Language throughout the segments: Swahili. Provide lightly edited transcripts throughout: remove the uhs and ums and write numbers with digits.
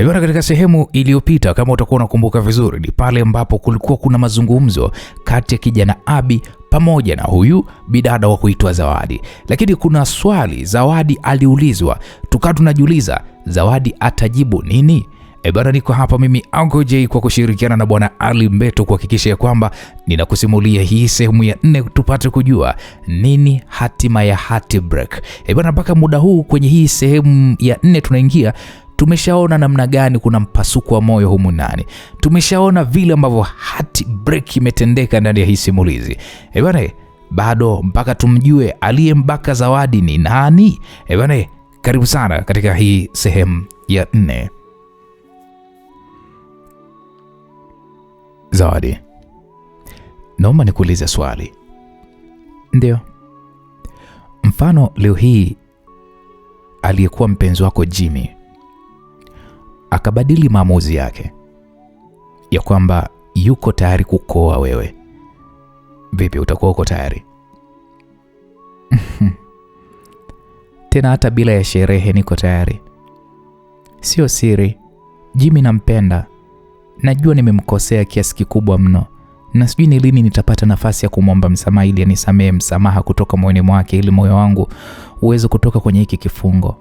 Bwana, katika sehemu iliyopita, kama utakuwa unakumbuka vizuri, ni pale ambapo kulikuwa kuna mazungumzo kati ya kijana Abi pamoja na huyu bidada wa kuitwa Zawadi. Lakini kuna swali Zawadi aliulizwa, tukawa tunajiuliza Zawadi atajibu nini? Bwana, niko hapa mimi Uncle J kwa kushirikiana na bwana Ali Mbeto kuhakikisha ya kwamba ninakusimulia hii sehemu ya 4 tupate kujua nini hatima ya Heartbreak. Bwana, mpaka muda huu kwenye hii sehemu ya 4 tunaingia, tumeshaona namna gani kuna mpasuko wa moyo humu ndani. Tumeshaona vile ambavyo Heartbreak imetendeka ndani ya hii simulizi. Bwana, bado mpaka tumjue aliyembaka Zawadi ni nani. Bwana, karibu sana katika hii sehemu ya 4. Zawadi, naomba nikuulize swali. Ndio. Mfano leo hii aliyekuwa mpenzi wako Jimmy akabadili maamuzi yake ya kwamba yuko tayari kukuoa wewe, vipi, utakuwa uko tayari? Tena hata bila ya sherehe niko tayari. Sio siri, Jimmy nampenda. Najua nimemkosea kiasi kikubwa mno, na sijui ni lini nitapata nafasi ya kumwomba msamaha ili anisamehe msamaha kutoka moyoni mwake, ili moyo wangu uweze kutoka kwenye hiki kifungo.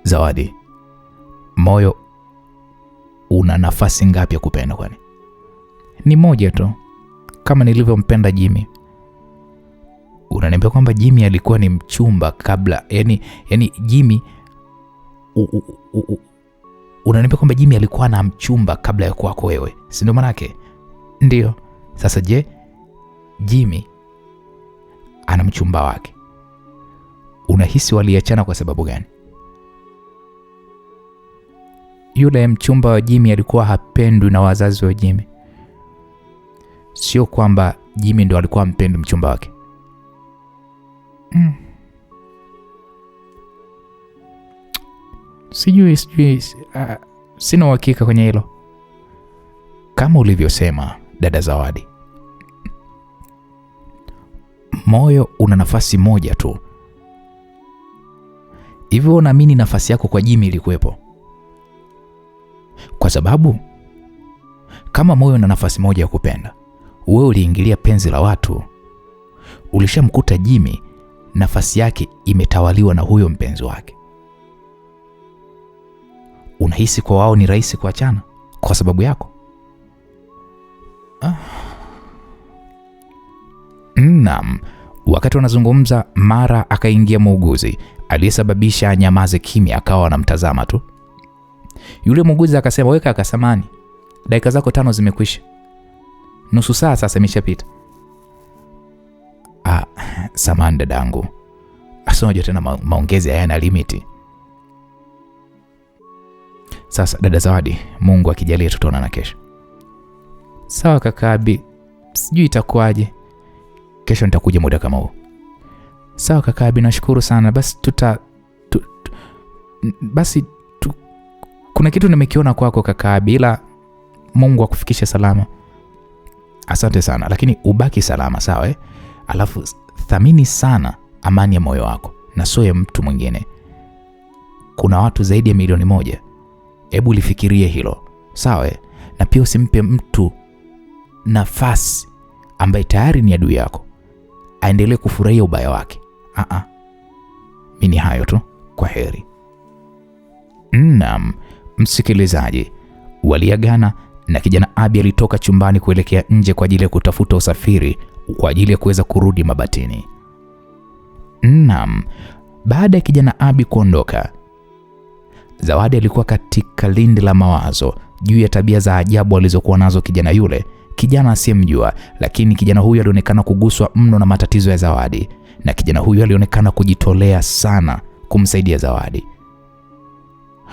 Zawadi, moyo una nafasi ngapi ya kupenda kwani? Ni moja tu, kama nilivyompenda Jimmy. Unaniambia kwamba Jimmy alikuwa ni mchumba kabla, yani Jimmy unaniambia kwamba Jimmy alikuwa na mchumba kabla ya kwako wewe, si ndio maana yake? Ndio. Sasa je, Jimmy ana mchumba wake, unahisi waliachana kwa sababu gani? Yule mchumba wa Jimmy alikuwa hapendwi na wazazi wa Jimmy. Sio kwamba Jimmy ndo alikuwa mpendi mchumba wake. Sijui, sina uhakika kwenye hilo. Kama ulivyosema dada Zawadi, moyo una nafasi moja tu. Hivyo naamini nafasi yako kwa Jimmy ilikuwepo, kwa sababu kama moyo una nafasi moja ya kupenda, wewe uliingilia penzi la watu. Ulishamkuta Jimmy nafasi yake imetawaliwa na huyo mpenzi wake. Unahisi kwa wao ni rahisi kuachana kwa sababu yako? Naam. Wakati wanazungumza, mara akaingia muuguzi aliyesababisha anyamaze kimya, akawa anamtazama tu. Yule muuguzi akasema, weka akasamani, dakika zako 5 zimekwisha. Nusu saa sasa imeshapita. Samahani dadangu, asonje tena, maongezi hayana limiti. Sasa dada Zawadi, Mungu akijalia tutaonana kesho. Sawa kaka Abi, sijui itakuwaje. Kesho nitakuja muda kama huu. Sawa kaka Abi, nashukuru sana. Basi kuna kitu nimekiona kwako kaka Abi, ila Mungu akufikishe salama. Asante sana, lakini ubaki salama, sawa? Alafu thamini sana amani ya moyo wako na sio ya mtu mwingine. Kuna watu zaidi ya milioni 1. Hebu lifikirie hilo, sawa? Na pia usimpe mtu nafasi ambaye tayari ni adui yako aendelee kufurahia ubaya wake. Mimi hayo tu, kwa heri. Naam, msikilizaji, waliagana na kijana Abi alitoka chumbani kuelekea nje kwa ajili ya kutafuta usafiri kwa ajili ya kuweza kurudi Mabatini. Naam, baada ya kijana Abi kuondoka, Zawadi alikuwa katika lindi la mawazo juu ya tabia za ajabu alizokuwa nazo kijana yule, kijana asiyemjua, lakini kijana huyu alionekana kuguswa mno na matatizo ya Zawadi, na kijana huyu alionekana kujitolea sana kumsaidia Zawadi.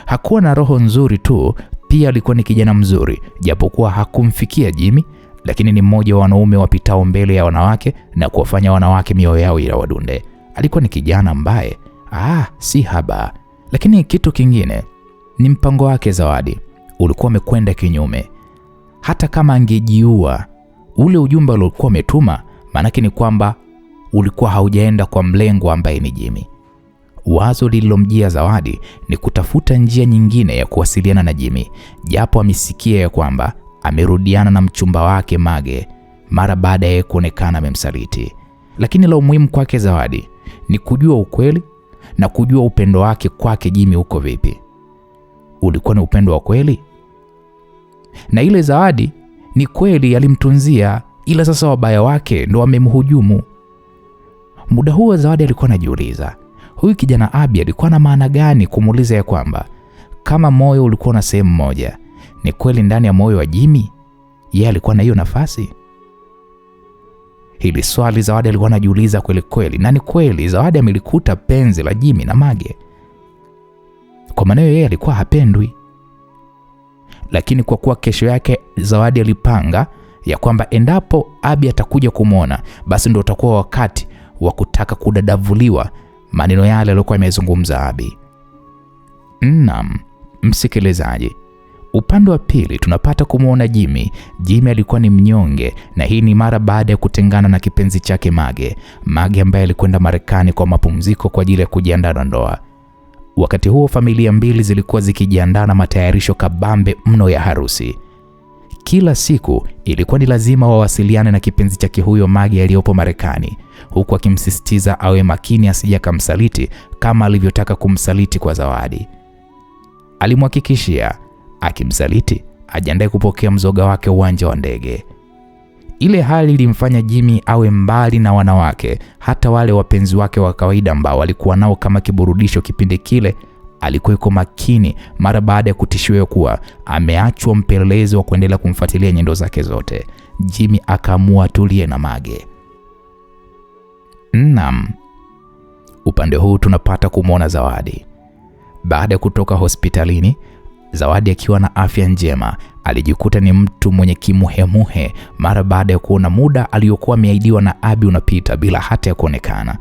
Hakuwa na roho nzuri tu, pia alikuwa ni kijana mzuri, japokuwa hakumfikia Jimmy, lakini ni mmoja wa wanaume wapitao mbele ya wanawake na kuwafanya wanawake mioyo yao ila wadunde. Alikuwa ni kijana ambaye si haba. Lakini kitu kingine ni mpango wake Zawadi ulikuwa umekwenda kinyume. Hata kama angejiua, ule ujumbe uliokuwa umetuma, maana ni kwamba ulikuwa haujaenda kwa mlengo ambaye ni Jimmy. Wazo lililomjia Zawadi ni kutafuta njia nyingine ya kuwasiliana na Jimmy, japo amesikia ya kwamba amerudiana na mchumba wake Mage mara baada ya kuonekana amemsaliti. Lakini la umuhimu kwake Zawadi ni kujua ukweli na kujua upendo wake kwake Jimmy uko vipi. Ulikuwa ni upendo wa kweli? Na ile Zawadi ni kweli alimtunzia, ila sasa wabaya wake ndo wamemhujumu. Muda huo Zawadi alikuwa anajiuliza, huyu kijana Abi alikuwa na maana gani kumuuliza ya kwamba kama moyo ulikuwa na sehemu moja, ni kweli ndani ya moyo wa Jimmy yeye alikuwa na hiyo nafasi? Hili swali Zawadi alikuwa anajiuliza kweli kweli, na ni kweli Zawadi amelikuta penzi la Jimmy na Mage. Kwa maana yeye alikuwa hapendwi. Lakini kwa kuwa kesho yake Zawadi alipanga ya kwamba endapo Abi atakuja kumwona, basi ndio utakuwa wakati wa kutaka kudadavuliwa maneno yale aliyokuwa amezungumza Abi. Naam, msikilizaji, upande wa pili tunapata kumuona Jimmy. Jimmy alikuwa ni mnyonge, na hii ni mara baada ya kutengana na kipenzi chake Mage. Mage ambaye alikwenda Marekani kwa mapumziko kwa ajili ya kujiandaa na ndoa. Wakati huo familia mbili zilikuwa zikijiandaa na matayarisho kabambe mno ya harusi. Kila siku ilikuwa ni lazima wawasiliane na kipenzi chake huyo Mage aliyopo Marekani, huku akimsisitiza awe makini asije akamsaliti kama alivyotaka kumsaliti kwa Zawadi. Alimhakikishia akimsaliti ajiandae kupokea mzoga wake uwanja wa ndege. Ile hali ilimfanya Jimmy awe mbali na wanawake, hata wale wapenzi wake wa kawaida ambao walikuwa nao kama kiburudisho kipindi kile. Alikuwa yuko makini mara baada ya kutishiwa kuwa ameachwa mpelelezi wa kuendelea kumfuatilia nyendo zake zote. Jimmy akaamua tulie na Mage. Naam, upande huu tunapata kumwona Zawadi. Baada ya kutoka hospitalini, Zawadi akiwa na afya njema, alijikuta ni mtu mwenye kimuhemuhe mara baada ya kuona muda aliyokuwa ameahidiwa na Abi unapita bila hata ya kuonekana.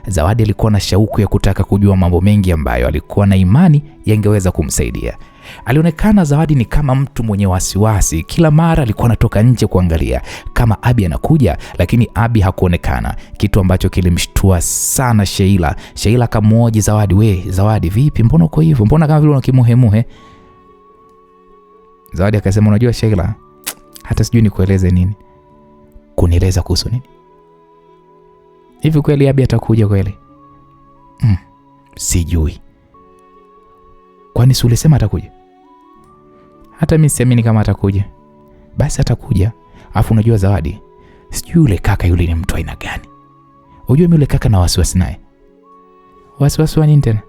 Zawadi alikuwa na shauku ya kutaka kujua mambo mengi ambayo alikuwa na imani yangeweza kumsaidia. Alionekana Zawadi ni kama mtu mwenye wasiwasi, kila mara alikuwa anatoka nje kuangalia kama Abi anakuja, lakini Abi hakuonekana, kitu ambacho kilimshtua sana Sheila. Sheila akamhoji Zawadi, "We Zawadi, vipi? Mbona uko hivyo? Mbona kama vile unakimuhemuhe?" Zawadi akasema, "Unajua Sheila, hata sijui nikueleze nini." "Kunieleza kuhusu nini?" "Hivi kweli Abi atakuja kweli?" "Sijui." "Kwani si ulisema atakuja?" "Hata mimi siamini kama atakuja." "Basi atakuja. Afu unajua Zawadi, sijui yule kaka yule ni mtu aina gani. Unajua mimi yule kaka na wasiwasi naye." "Wasiwasi wa nini tena?"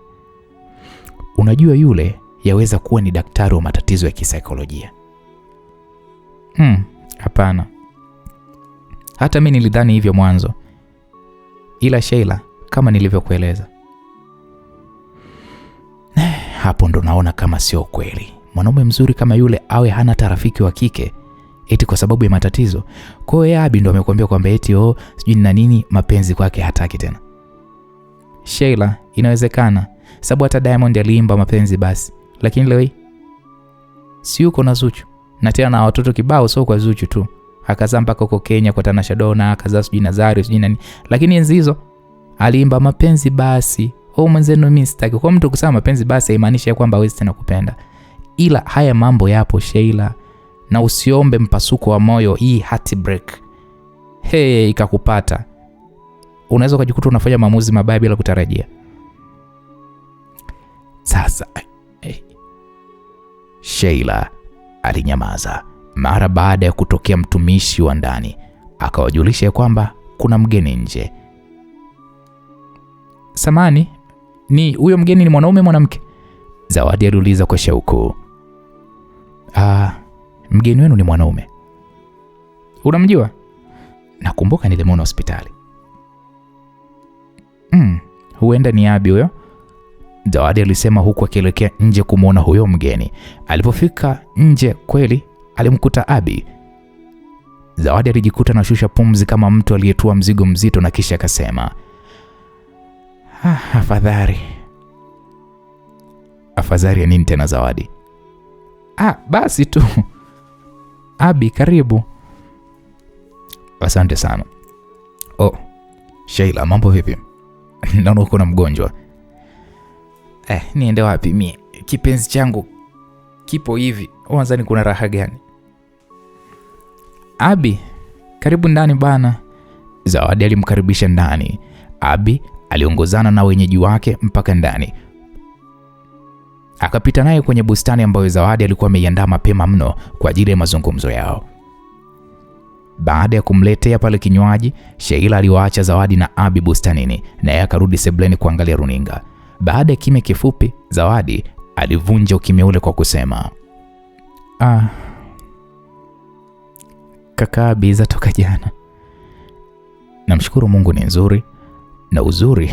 "Unajua yule yaweza kuwa ni daktari wa matatizo ya kisaikolojia." Hapana. Hata mimi nilidhani hivyo mwanzo. Ila Sheila, kama nilivyokueleza, hapo ndo naona kama sio kweli. Mwanaume mzuri kama yule awe hana rafiki wa kike eti kwa sababu ya matatizo. Kwa hiyo Abi ndo amekwambia kwamba eti sijui na nini, mapenzi kwake hataki tena. Sheila, inawezekana sababu hata Diamond aliimba mapenzi basi, lakini leo hii si yuko na Zuchu, na tena na watoto kibao, sio kwa Zuchu tu. Akazaa mpaka huko Kenya kwa Tanasha Donna, akazaa sijui Nazari sijui nani, lakini enzi hizo aliimba mapenzi basi. Mwenzenu mimi sitaki. Kwa mtu kusema mapenzi basi haimaanishi kwamba hawezi tena kupenda. Ila haya mambo yapo Sheila, na usiombe mpasuko wa moyo, hii heartbreak ikakupata. Unaweza kujikuta unafanya maamuzi mabaya bila kutarajia. Sasa Sheila alinyamaza mara baada ya kutokea mtumishi wa ndani akawajulisha kwamba kuna mgeni nje. "Samani, ni huyo mgeni ni mwanaume mwanamke?" Zawadi aliuliza kwa shauku. Mgeni wenu ni mwanaume." "Unamjua?" "Nakumbuka nilimwona hospitali." Huenda ni Abi huyo," Zawadi alisema huku akielekea nje kumwona huyo mgeni. Alipofika nje kweli alimkuta Abi. Zawadi alijikuta na shusha pumzi kama mtu aliyetua mzigo mzito, na kisha akasema, "Afadhali." "Afadhali ya nini tena Zawadi?" Basi tu." "Abi, karibu." "Asante sana." Sheila, mambo vipi? Naona uko na mgonjwa." Niende wapi mimi? Kipenzi changu kipo hivi. Wanzani kuna raha gani? Abi, karibu ndani bana. Zawadi alimkaribisha ndani. Abi aliongozana na wenyeji wake mpaka ndani. Akapita naye kwenye bustani ambayo Zawadi alikuwa ameiandaa mapema mno kwa ajili ya mazungumzo yao. Baada ya kumletea pale kinywaji, Sheila aliwaacha Zawadi na Abi bustanini na yeye akarudi sebuleni kuangalia runinga. Baada ya kimya kifupi, Zawadi alivunja ukimya ule kwa kusema, kaka Abi zatoka jana. Namshukuru Mungu ni nzuri, na uzuri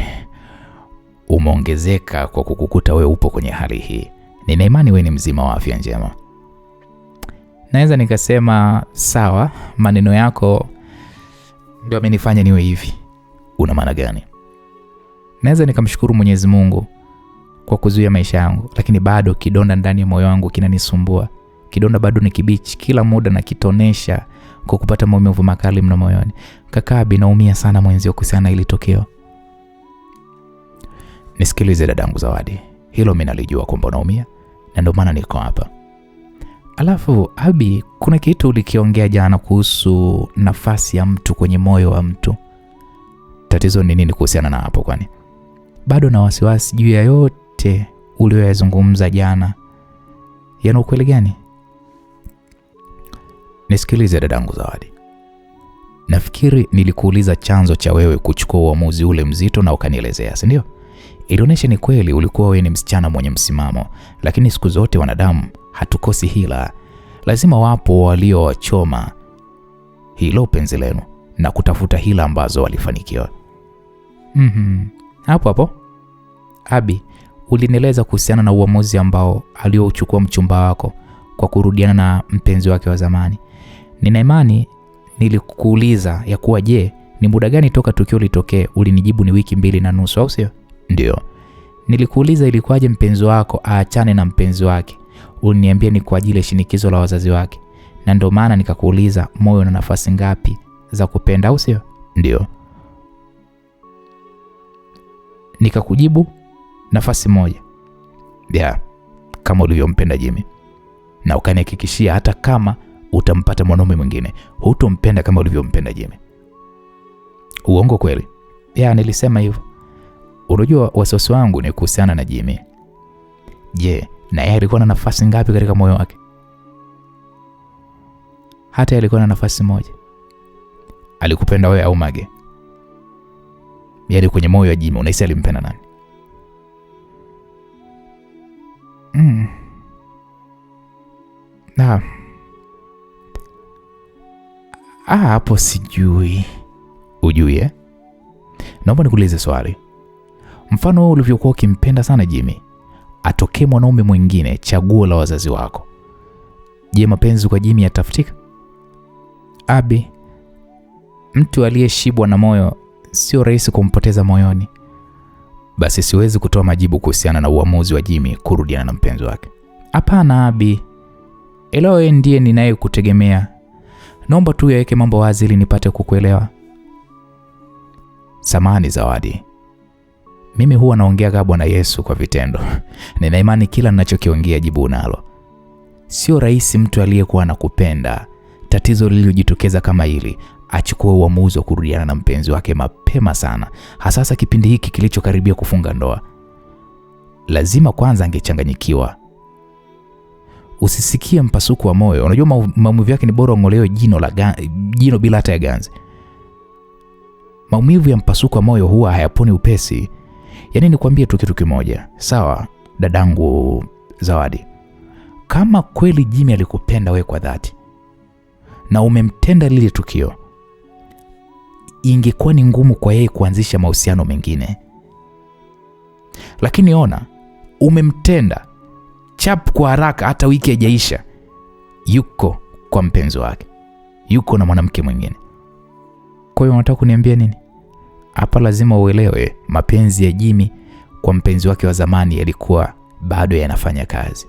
umeongezeka kwa kukukuta wewe upo kwenye hali hii. Nina imani wewe ni mzima wa afya njema. Naweza nikasema sawa, maneno yako ndio amenifanya niwe hivi. Una maana gani? Naweza nikamshukuru Mwenyezi Mungu kwa kuzuia maisha yangu, lakini bado kidonda ndani ya moyo wangu kinanisumbua. Kidonda bado ni kibichi, kila muda nakitonesha kwa kupata maumivu makali mno moyoni. Kaka Abi, naumia sana mwenzio kuhusiana ile tokeo. Nisikilize dadangu Zawadi, hilo mimi nalijua kwamba unaumia na ndio maana niko hapa. Alafu Abi, kuna kitu ulikiongea jana kuhusu nafasi ya mtu kwenye moyo wa mtu. Tatizo ni nini kuhusiana na hapo kwani? Bado na wasiwasi juu ya yote uliyozungumza jana. Yana ukweli gani? Nisikilize dadangu Zawadi. Nafikiri nilikuuliza chanzo cha wewe kuchukua uamuzi ule mzito na ukanielezea, si ndio? Ilionyesha ni kweli ulikuwa wewe ni msichana mwenye msimamo, lakini siku zote wanadamu hatukosi hila. Lazima wapo waliowachoma hilo penzi lenu na kutafuta hila ambazo walifanikiwa. Hapo Abi, ulinieleza kuhusiana na uamuzi ambao aliochukua mchumba wako kwa kurudiana na mpenzi wake wa zamani. Nina imani nilikuuliza ya kuwa je, ni muda gani toka tukio litokee. Ulinijibu ni wiki 2.5, au sio? Ndio. Nilikuuliza ilikuwaje mpenzi wako aachane na mpenzi wake. Uliniambia ni kwa ajili ya shinikizo la wazazi wake. Na ndio maana nikakuuliza moyo una nafasi ngapi za kupenda, au sio? Ndio. Nikakujibu nafasi 1. Yeah, kama ulivyompenda Jimmy. Na ukanihakikishia hata kama utampata mwanaume mwingine, hutompenda kama ulivyompenda Jimmy. Uongo kweli? Yeah, nilisema hivyo. Unajua wasiwasi wangu ni kuhusiana na Jimmy. Je, na yeye alikuwa na nafasi ngapi katika moyo wake? Hata yeye alikuwa na nafasi 1. Alikupenda wewe au Mage? Yaani kwenye moyo wa Jimmy unahisi alimpenda nani? Hapo sijui. Ujui eh? Naomba nikuulize swali. Mfano wewe ulivyokuwa ukimpenda sana Jimmy, atokee mwanaume mwingine chaguo la wazazi wako. Je, mapenzi kwa Jimmy yatafutika? Abi, mtu aliyeshibwa na moyo sio rahisi kumpoteza moyoni. Basi siwezi kutoa majibu kuhusiana na uamuzi wa Jimmy kurudiana na mpenzi wake. Hapana Abi. Wewe ndiye ninayekutegemea. Naomba tu yaweke mambo wazi ili nipate kukuelewa. Samahani Zawadi. Mimi huwa naongea kama Bwana Yesu kwa vitendo. Nina imani kila ninachokiongea jibu nalo. Sio rahisi mtu aliyekuwa anakupenda, tatizo lililojitokeza kama hili, achukue uamuzi wa kurudiana na mpenzi wake mapema sana, hasa kipindi hiki kilichokaribia kufunga ndoa. Lazima kwanza angechanganyikiwa. Usisikie mpasuko wa moyo. Unajua maumivu yake ni bora ungolewe jino bila hata ya ganzi. Maumivu ya mpasuko wa moyo huwa hayaponi upesi. Yaani nikwambie tu kitu kimoja. Sawa, dadangu Zawadi. Kama kweli Jimmy alikupenda wewe kwa dhati na umemtenda lile tukio, ingekuwa ni ngumu kwa yeye kuanzisha mahusiano mengine. Lakini ona, umemtenda chap kwa haraka, hata wiki haijaisha yuko kwa mpenzi wake, yuko na mwanamke mwingine. Kwa hiyo unataka kuniambia nini? Hapa lazima uelewe, mapenzi ya Jimmy kwa mpenzi wake wa zamani yalikuwa bado yanafanya kazi.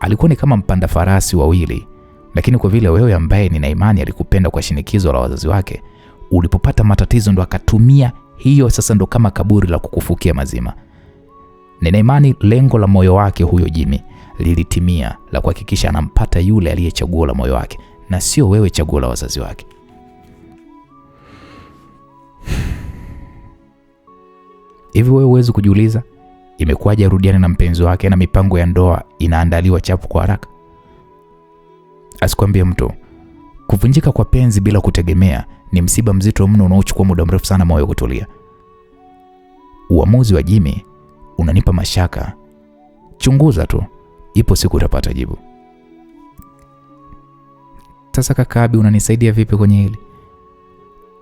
Alikuwa ni kama mpanda farasi wawili, lakini kwa vile wewe ambaye nina imani alikupenda kwa shinikizo la wazazi wake, ulipopata matatizo ndo akatumia hiyo, sasa ndo kama kaburi la kukufukia mazima. Nina imani lengo la moyo wake huyo Jimmy lilitimia, la kuhakikisha anampata yule aliyechaguo la moyo wake na sio wewe chaguo la wazazi wake. Hivi wewe huwezi kujiuliza imekuwaje arudiane na mpenzi wake na mipango ya ndoa inaandaliwa chapu kwa haraka? Asikwambie mtu, kuvunjika kwa penzi bila kutegemea ni msiba mzito mno unaochukua muda mrefu sana moyo kutulia. Uamuzi wa Jimmy unanipa mashaka. Chunguza tu, ipo siku utapata jibu. Sasa kaka Abi, unanisaidia vipi kwenye hili?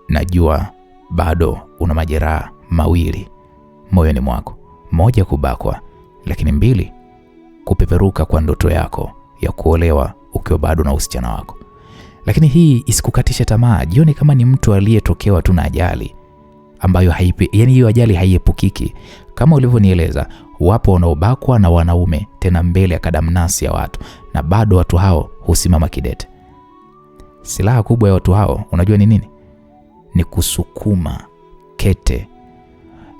Najua bado una majeraha mawili moyoni mwako. Moja, kubakwa, lakini 2, kupeperuka kwa ndoto yako ya kuolewa ukiwa bado na usichana wako. Lakini hii isikukatisha tamaa. Jione kama ni mtu aliyetokewa tu na ajali ambayo hiyo ajali haiepukiki. Kama ulivyonieleza, wapo wanaobakwa na wanaume, tena mbele ya kadamnasi ya watu, na bado watu hao husimama kidete. Silaha kubwa ya watu hao unajua ni nini? Ni kusukuma kete.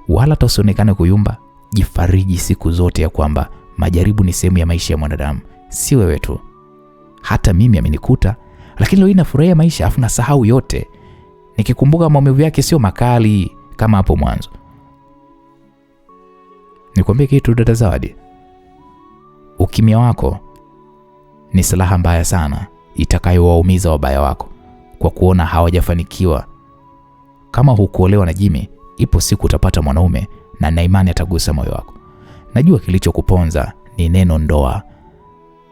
Wala tusionekane kuyumba. Jifariji siku zote ya kwamba majaribu ni sehemu ya maisha ya mwanadamu. Si wewe tu, hata mimi amenikuta, lakini leo ninafurahia maisha afu nasahau yote. Nikikumbuka maumivu yake sio makali kama hapo mwanzo. Nikwambie kitu dada Zawadi, ukimya wako ni silaha mbaya sana itakayowaumiza wabaya wako kwa kuona hawajafanikiwa. Kama hukuolewa na Jimmy, ipo siku utapata mwanaume na imani atagusa moyo wako. Najua kilichokuponza ni neno ndoa.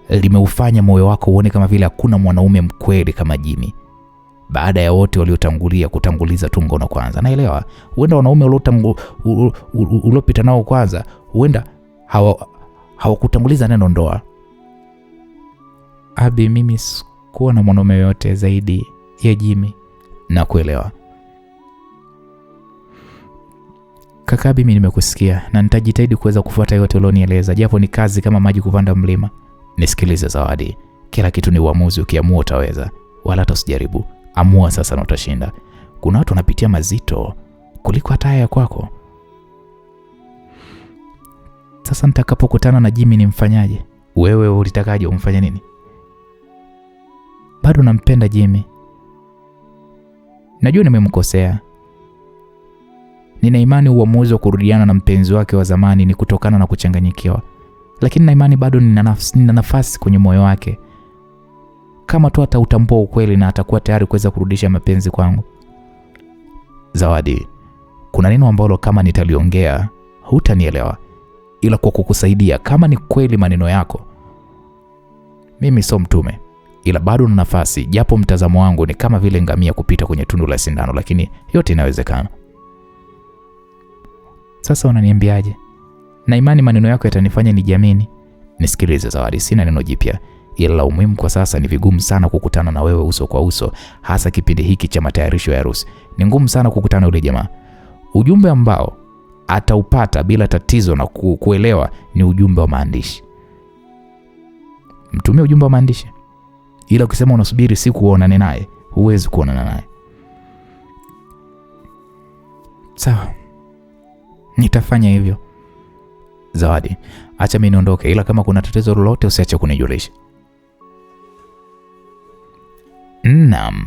Limeufanya moyo wako uone kama vile hakuna mwanaume mkweli kama Jimmy. Baada ya wote waliotangulia kutanguliza tu ngono kwanza. Naelewa, huenda wanaume uliopita nao kwanza, huenda hawakutanguliza neno ndoa. Abi, mimi sikuwa na mwanaume yote zaidi ya Jimmy. Na kuelewa kaka Abi, mimi nimekusikia na nitajitahidi kuweza kufuata yote ulionieleza, japo ni kazi kama maji kupanda mlima. Nisikilize Zawadi, kila kitu ni uamuzi. Ukiamua utaweza, wala hata usijaribu. Amua sasa na utashinda. Kuna watu wanapitia mazito kuliko hata haya kwako. Sasa nitakapokutana na Jimmy nimfanyaje? Wewe ulitakaje umfanye nini? Bado nampenda Jimmy. Najua nimemkosea. Nina imani uamuzi wa kurudiana na mpenzi wake wa zamani ni kutokana na kuchanganyikiwa. Lakini na imani bado nina nafasi kwenye moyo wake. Kama tu atautambua ukweli na atakuwa tayari kuweza kurudisha mapenzi kwangu. Zawadi, kuna neno ambalo kama nitaliongea hutanielewa, ila kwa kukusaidia kama ni kweli maneno yako. Mimi sio mtume, ila bado na nafasi, japo mtazamo wangu ni kama vile ngamia kupita kwenye tundu la sindano, lakini yote inawezekana. Sasa unaniambiaje? Na imani maneno yako yatanifanya nijiamini. Nisikilize Zawadi, sina neno jipya, ila umuhimu kwa sasa ni vigumu sana kukutana na wewe uso kwa uso, hasa kipindi hiki cha matayarisho ya harusi. Ni ngumu sana kukutana na yule jamaa. Ujumbe ambao ataupata bila tatizo na kuelewa ni ujumbe wa maandishi. Mtumie ujumbe wa maandishi. Ila ukisema unasubiri siku uonane naye, huwezi kuonana naye. Sawa, nitafanya hivyo. Zawadi, acha mimi niondoke, ila kama kuna tatizo lolote usiache kunijulisha. Naam.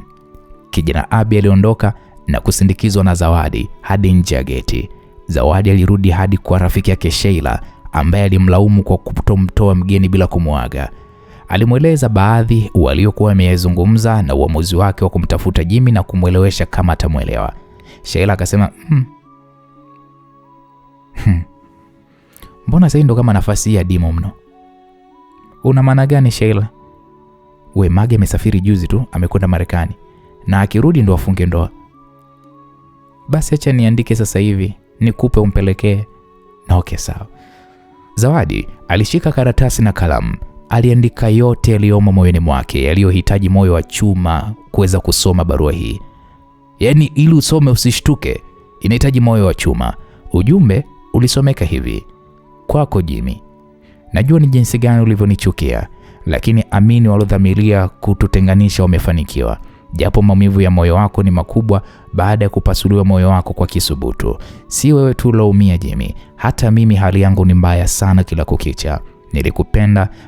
Kijana Abi aliondoka na kusindikizwa na Zawadi hadi nje ya geti. Zawadi alirudi hadi kwa rafiki yake Sheila, ambaye alimlaumu kwa kutomtoa mgeni bila kumuaga. Alimweleza baadhi waliokuwa wameyazungumza na uamuzi wake wa kumtafuta Jimmy na kumwelewesha kama atamuelewa. Sheila akasema, Mbona sasa ndo kama nafasi ya dimo mno? Una maana gani Sheila? We, Mage amesafiri juzi tu, amekwenda Marekani, na akirudi ndo afunge ndoa. Basi acha niandike sasa hivi, nikupe umpelekee. Na okay, sawa. Zawadi alishika karatasi na kalamu. Aliandika yote yaliyomo moyoni mwake, yaliyohitaji moyo wa chuma kuweza kusoma barua hii. Yaani ili usome usishtuke, inahitaji moyo wa chuma. Ujumbe ulisomeka hivi: kwako Jimmy, najua ni jinsi gani ulivyonichukia, lakini amini walodhamiria kututenganisha wamefanikiwa. japo maumivu ya moyo wako ni makubwa baada ya kupasuliwa moyo wako kwa kisubutu. Si wewe tu uloumia Jimmy, hata mimi hali yangu ni mbaya sana kila kukicha.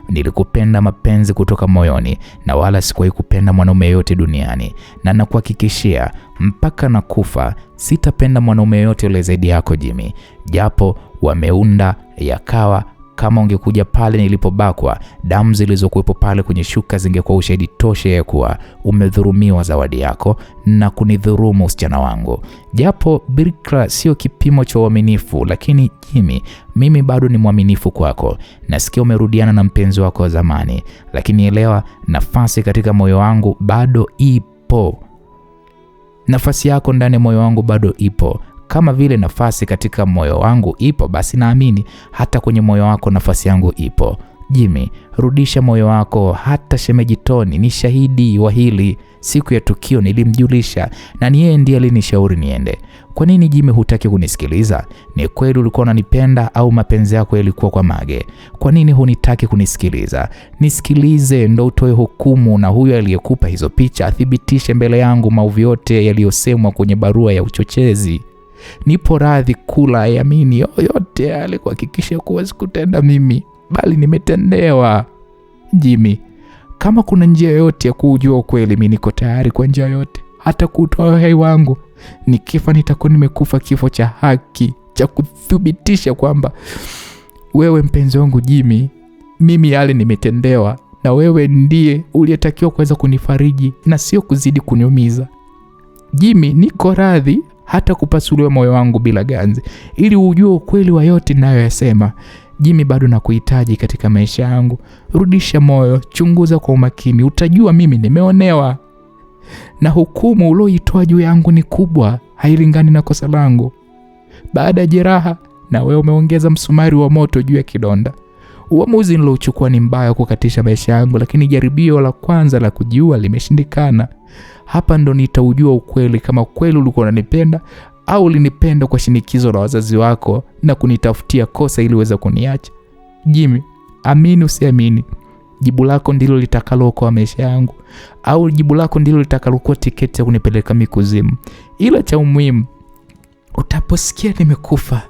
Nilikupenda mapenzi kutoka moyoni, na wala sikuwahi kupenda mwanaume yote duniani, na nakuhakikishia mpaka nakufa sitapenda mwanaume yote yule zaidi yako Jimmy. Japo wameunda yakawa kama ungekuja pale nilipobakwa, damu zilizokuwepo pale kwenye shuka zingekuwa ushahidi tosha ya kuwa umedhulumiwa zawadi yako na kunidhulumu usichana wangu. Japo bikra sio kipimo cha uaminifu, lakini Jimmy, mimi bado ni mwaminifu kwako. Nasikia umerudiana na mpenzi wako wa zamani, lakini elewa, nafasi katika moyo wangu bado ipo. Nafasi yako ndani ya moyo wangu bado ipo. Kama vile nafasi katika moyo wangu ipo, basi naamini hata kwenye moyo wako nafasi yangu ipo. Jimmy, rudisha moyo wako. Hata shemeji Tony ni shahidi wa hili. Siku ya tukio nilimjulisha, na ni yeye ndiye alinishauri niende. Kwa nini Jimmy hutaki kunisikiliza? Ni kweli ulikuwa unanipenda au mapenzi yako yalikuwa kwa Mage? Kwa nini hunitaki kunisikiliza? Nisikilize ndo utoe hukumu, na huyo aliyekupa hizo picha athibitishe mbele yangu maovu yote yaliyosemwa kwenye barua ya uchochezi. Nipo radhi kula yamini yote yale kuhakikisha kuwa sikutenda mimi, bali nimetendewa. Jimmy, kama kuna njia yote ya kujua ukweli, mimi niko tayari kwa njia yote, hata kutoa uhai wangu. Nikifa nitakuwa nimekufa kifo cha haki, cha kuthibitisha kwamba wewe mpenzi wangu Jimmy, mimi yale nimetendewa, na wewe ndiye uliyetakiwa kuweza kunifariji na sio kuzidi kuniumiza. Jimmy, niko radhi hata kupasuliwa moyo wangu bila ganzi, ili ujue ukweli wa yote ninayoyasema. Jimmy, bado nakuhitaji katika maisha yangu. Rudisha moyo, chunguza kwa umakini, utajua mimi nimeonewa, na hukumu ulioitoa juu yangu ni kubwa, hailingani na kosa langu. Baada ya jeraha, na wewe umeongeza msumari wa moto juu ya kidonda. Uamuzi nilouchukua ni mbaya, kukatisha maisha yangu, lakini jaribio la kwanza la kujiua limeshindikana. Hapa ndo nitaujua ukweli, kama kweli ulikuwa unanipenda au ulinipenda kwa shinikizo la wazazi wako na kunitafutia kosa ili uweze kuniacha. Jimmy, amini usiamini, jibu lako ndilo litakalookoa maisha yangu, au jibu lako ndilo litakalokuwa tiketi ya kunipeleka mikuzimu. Ila cha umuhimu, utaposikia nimekufa,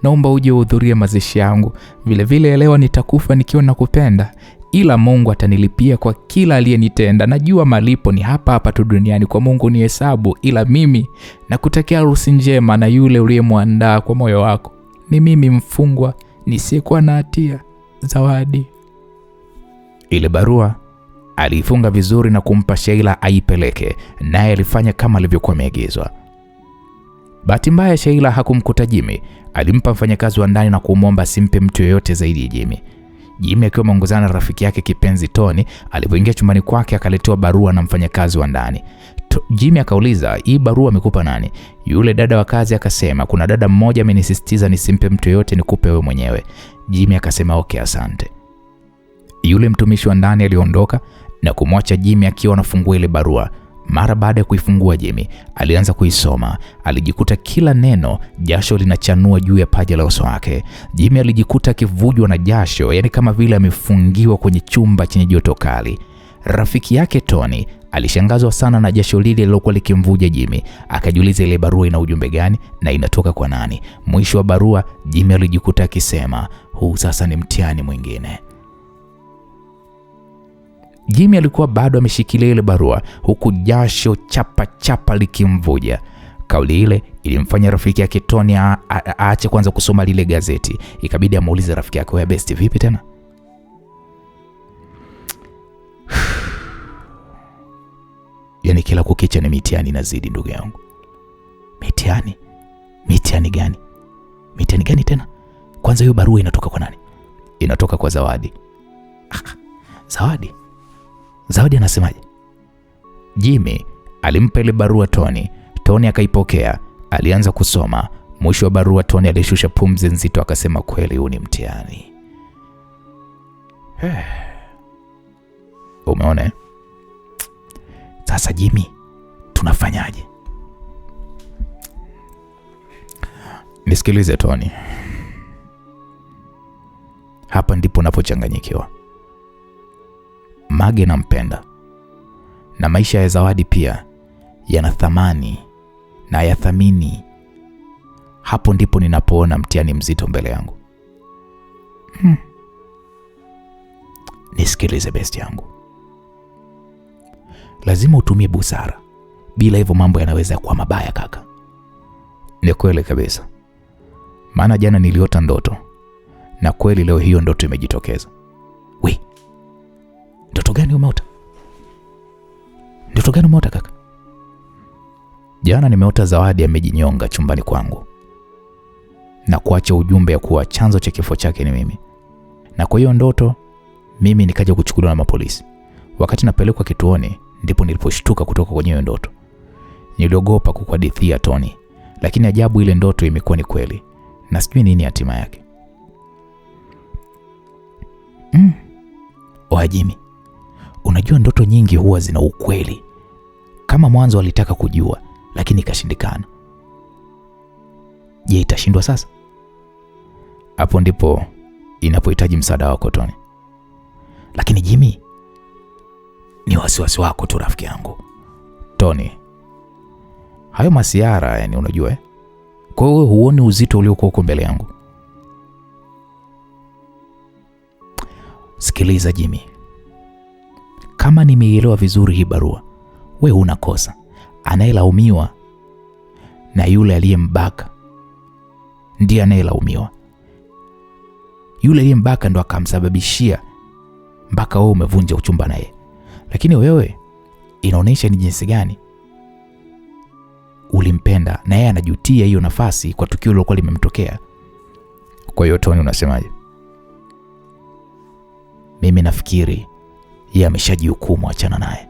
naomba uje uhudhurie mazishi yangu. Vile vile elewa, nitakufa nikiwa nakupenda, ila Mungu atanilipia kwa kila aliyenitenda. Najua malipo ni hapa hapa tu duniani, kwa Mungu ni hesabu, ila mimi nakutakia harusi njema na yule uliyemwandaa kwa moyo wako. Ni mimi mfungwa nisiyekuwa na hatia, Zawadi. Ile barua aliifunga vizuri na kumpa Sheila aipeleke, naye alifanya kama alivyokuwa ameagizwa. Bahati mbaya Sheila hakumkuta Jimmy. Alimpa mfanyakazi wa ndani na kumwomba simpe mtu yoyote zaidi ya Jimmy. Jimmy akiwa ameongozana na rafiki yake kipenzi Tony, alipoingia chumbani kwake akaletewa barua na mfanyakazi wa ndani. Jimmy akauliza, hii barua amekupa nani? Yule dada wa kazi akasema, kuna dada mmoja amenisisitiza nisimpe mtu yoyote, nikupe wewe mwenyewe. Jimmy akasema, okay, asante. Yule mtumishi wa ndani aliondoka na kumwacha Jimmy akiwa anafungua ile barua. Mara baada ya kuifungua, Jimmy alianza kuisoma. Alijikuta kila neno jasho linachanua juu ya paja la uso wake. Jimmy alijikuta akivujwa na jasho, yani kama vile amefungiwa kwenye chumba chenye joto kali. Rafiki yake Tony alishangazwa sana na jasho lile lilokuwa likimvuja Jimmy. Akajiuliza ile barua ina ujumbe gani na inatoka kwa nani? Mwisho wa barua, Jimmy alijikuta akisema, huu sasa ni mtihani mwingine. Jimmy alikuwa bado ameshikilia ile barua huku jasho chapa chapa likimvuja. Kauli ile ilimfanya rafiki yake Tony aache kwanza kusoma lile gazeti. Ikabidi amuulize rafiki yake, wewe besti, vipi tena? Yaani kila kukicha ni mitihani inazidi, ndugu yangu. Mitihani? Mitihani gani? Mitihani gani tena? Kwanza hiyo barua inatoka kwa nani? Inatoka kwa Zawadi. Zawadi? Zawadi anasemaje? Jimmy alimpa ile barua Tony. Tony akaipokea, alianza kusoma. Mwisho wa barua, Tony alishusha pumzi nzito akasema, kweli huu ni mtihani. Umeona? Sasa Jimmy, tunafanyaje? Nisikilize Tony. Hapa ndipo napochanganyikiwa. Mage nampenda, na maisha ya Zawadi pia yana thamani na yathamini. Hapo ndipo ninapoona mtihani mzito mbele yangu. Nisikilize best yangu, lazima utumie busara, bila hivyo mambo yanaweza kuwa mabaya kaka. Ni kweli kabisa, maana jana niliota ndoto, na kweli leo hiyo ndoto imejitokeza. We, ndoto gani umeota? Ndoto gani umeota kaka? Jana nimeota Zawadi amejinyonga chumbani kwangu na kuacha ujumbe ya kuwa chanzo cha kifo chake ni mimi. Na kwa hiyo ndoto mimi nikaja kuchukuliwa na mapolisi. Wakati napelekwa kituoni ndipo niliposhtuka kutoka kwenye hiyo ndoto. Niliogopa kukuhadithia Tony, lakini ajabu ile ndoto imekuwa ni kweli na sijui nini hatima yake. Jimmy, unajua ndoto nyingi huwa zina ukweli. Kama mwanzo alitaka kujua lakini ikashindikana. Je, itashindwa sasa? Hapo ndipo inapohitaji msaada wako Tony. Lakini Jimmy, ni wasiwasi wako tu rafiki yangu. Tony, hayo masiara yani unajua Kwa hiyo huoni uzito uliokuwa huko mbele yangu? Sikiliza Jimmy, kama nimeelewa vizuri hii barua, wewe huna kosa. Anayelaumiwa na yule aliyembaka ndiye anayelaumiwa. Yule aliyembaka ndo akamsababishia mpaka wewe umevunja uchumba naye. Lakini wewe inaonyesha ni jinsi gani ulimpenda na yeye anajutia hiyo nafasi kwa tukio lilokuwa limemtokea. Kwa hiyo Tony, unasemaje? Mimi nafikiri yeye ameshajihukumu, achana naye.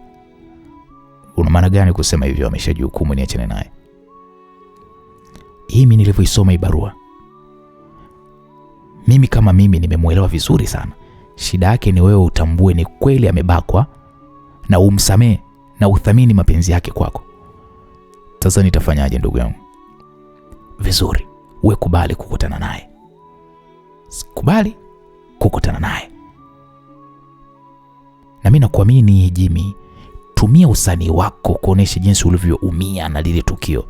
Una maana gani kusema hivyo, ameshajihukumu niachane naye? Mimi nilivyoisoma hii barua, mimi kama mimi nimemuelewa vizuri sana. Shida yake ni wewe utambue ni kweli amebakwa na umsamee na uthamini mapenzi yake kwako. Sasa nitafanyaje ndugu yangu? Vizuri, wewe kubali kukutana naye. Kubali kukutana naye. Na mimi nakuamini Jimmy, tumia usanii wako kuonesha jinsi ulivyoumia na lile tukio.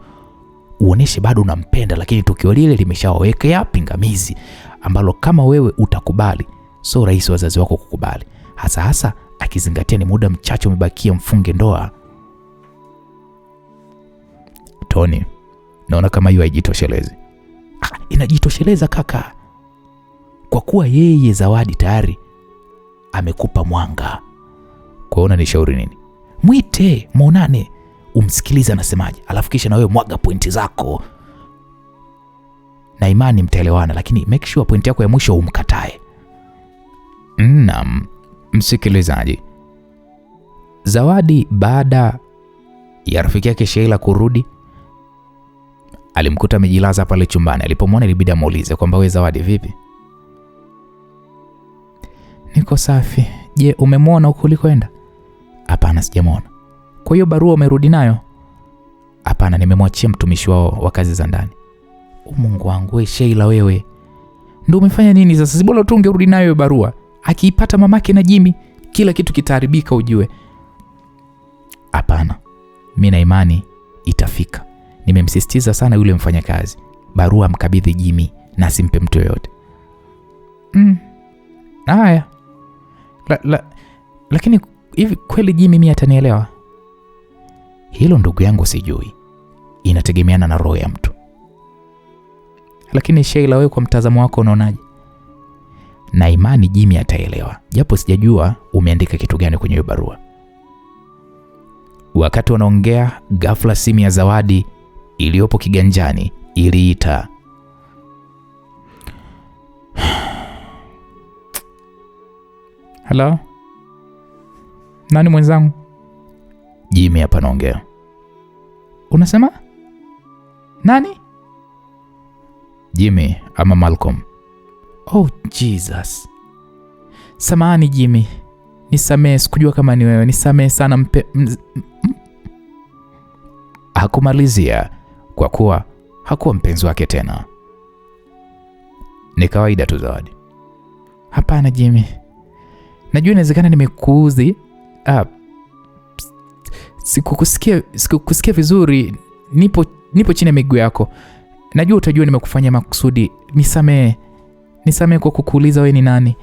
Uoneshe bado unampenda, lakini tukio lile limeshawawekea pingamizi ambalo kama wewe utakubali, sio rahisi wazazi wako kukubali. Hasa akizingatia ni muda mchache umebakia mfunge ndoa. Tony, naona kama hiyo haijitoshelezi. Inajitosheleza kaka. Kwa kuwa yeye Zawadi tayari amekupa mwanga. Kwaona nishauri nini? Mwite, muonane, umsikilize anasemaje, alafu kisha na wewe mwaga pointi zako. Na imani mtaelewana, lakini make sure pointi yako ya mwisho umkatae. Naam, msikilizaji. Zawadi baada ya rafiki yake Sheila kurudi, alimkuta amejilaza pale chumbani. Alipomwona ilibidi amuulize kwamba wewe Zawadi vipi? Niko safi. Je, umemwona huko ulikoenda? Hapana, sijamwona. Kwa hiyo barua umerudi nayo? Hapana, nimemwachia mtumishi wao wa kazi za ndani. Mungu wangu, wewe Sheila, wewe ndio umefanya nini sasa? Si bora tu ungerudi nayo barua. Akiipata mamake na Jimmy, kila kitu kitaharibika ujue. Hapana, mimi na imani itafika. Nimemsisitiza sana yule mfanyakazi, barua mkabidhi Jimmy na simpe mtu yoyote. Haya. Lakini hivi kweli Jimmy mimi atanielewa? Hilo ndugu yangu sijui. Inategemeana na roho ya mtu. Lakini Sheila, wewe kwa mtazamo wako unaonaje? Na imani Jimmy ataelewa, japo sijajua umeandika kitu gani kwenye hiyo barua. Wakati wanaongea, ghafla simu ya Zawadi iliyopo kiganjani iliita. Hello? Nani mwenzangu? Jimmy hapa naongea. Unasema? Nani? Jimmy ama Malcolm? Oh Jesus. Samahani Jimmy. Nisamee, sikujua kama ni wewe. Nisamee sana Hakumalizia kwa kuwa hakuwa mpenzi wake tena. Ni kawaida tu Zawadi. Hapana Jimmy. Najua inawezekana nimekuudhi. Sikukusikia vizuri. Nipo chini ya miguu yako. Najua utajua nimekufanya makusudi. Nisamehe kwa kukuuliza wewe ni nani.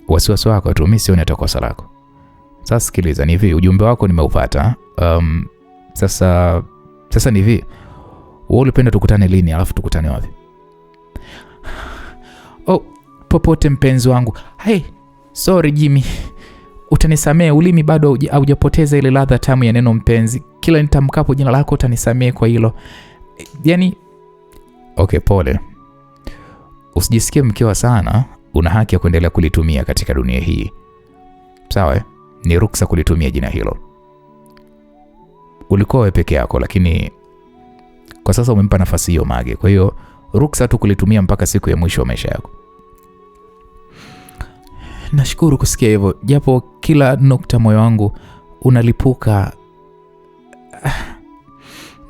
Wasiwasi wako tu, mimi sioni hata kosa lako. Sasa sikiliza, ni hivi, ujumbe wako nimeupata. Sasa ni hivi. Wewe ulipenda tukutane lini, alafu tukutane wapi? Popote mpenzi wangu. Hey, sorry Jimmy. Utanisamehe, ulimi bado haujapoteza ile ladha tamu ya neno mpenzi. Kila nitamkapo jina lako utanisamehe kwa hilo. Yaani okay, pole. Usijisikie mkiwa sana, una haki ya kuendelea kulitumia katika dunia hii. Sawa? Ni ruksa kulitumia jina hilo. Ulikuwa wewe peke yako, lakini kwa sasa umempa nafasi hiyo Mage. Kwa hiyo ruksa tu kulitumia mpaka siku ya mwisho wa maisha yako. Nashukuru kusikia hivyo, japo kila nukta moyo wangu unalipuka.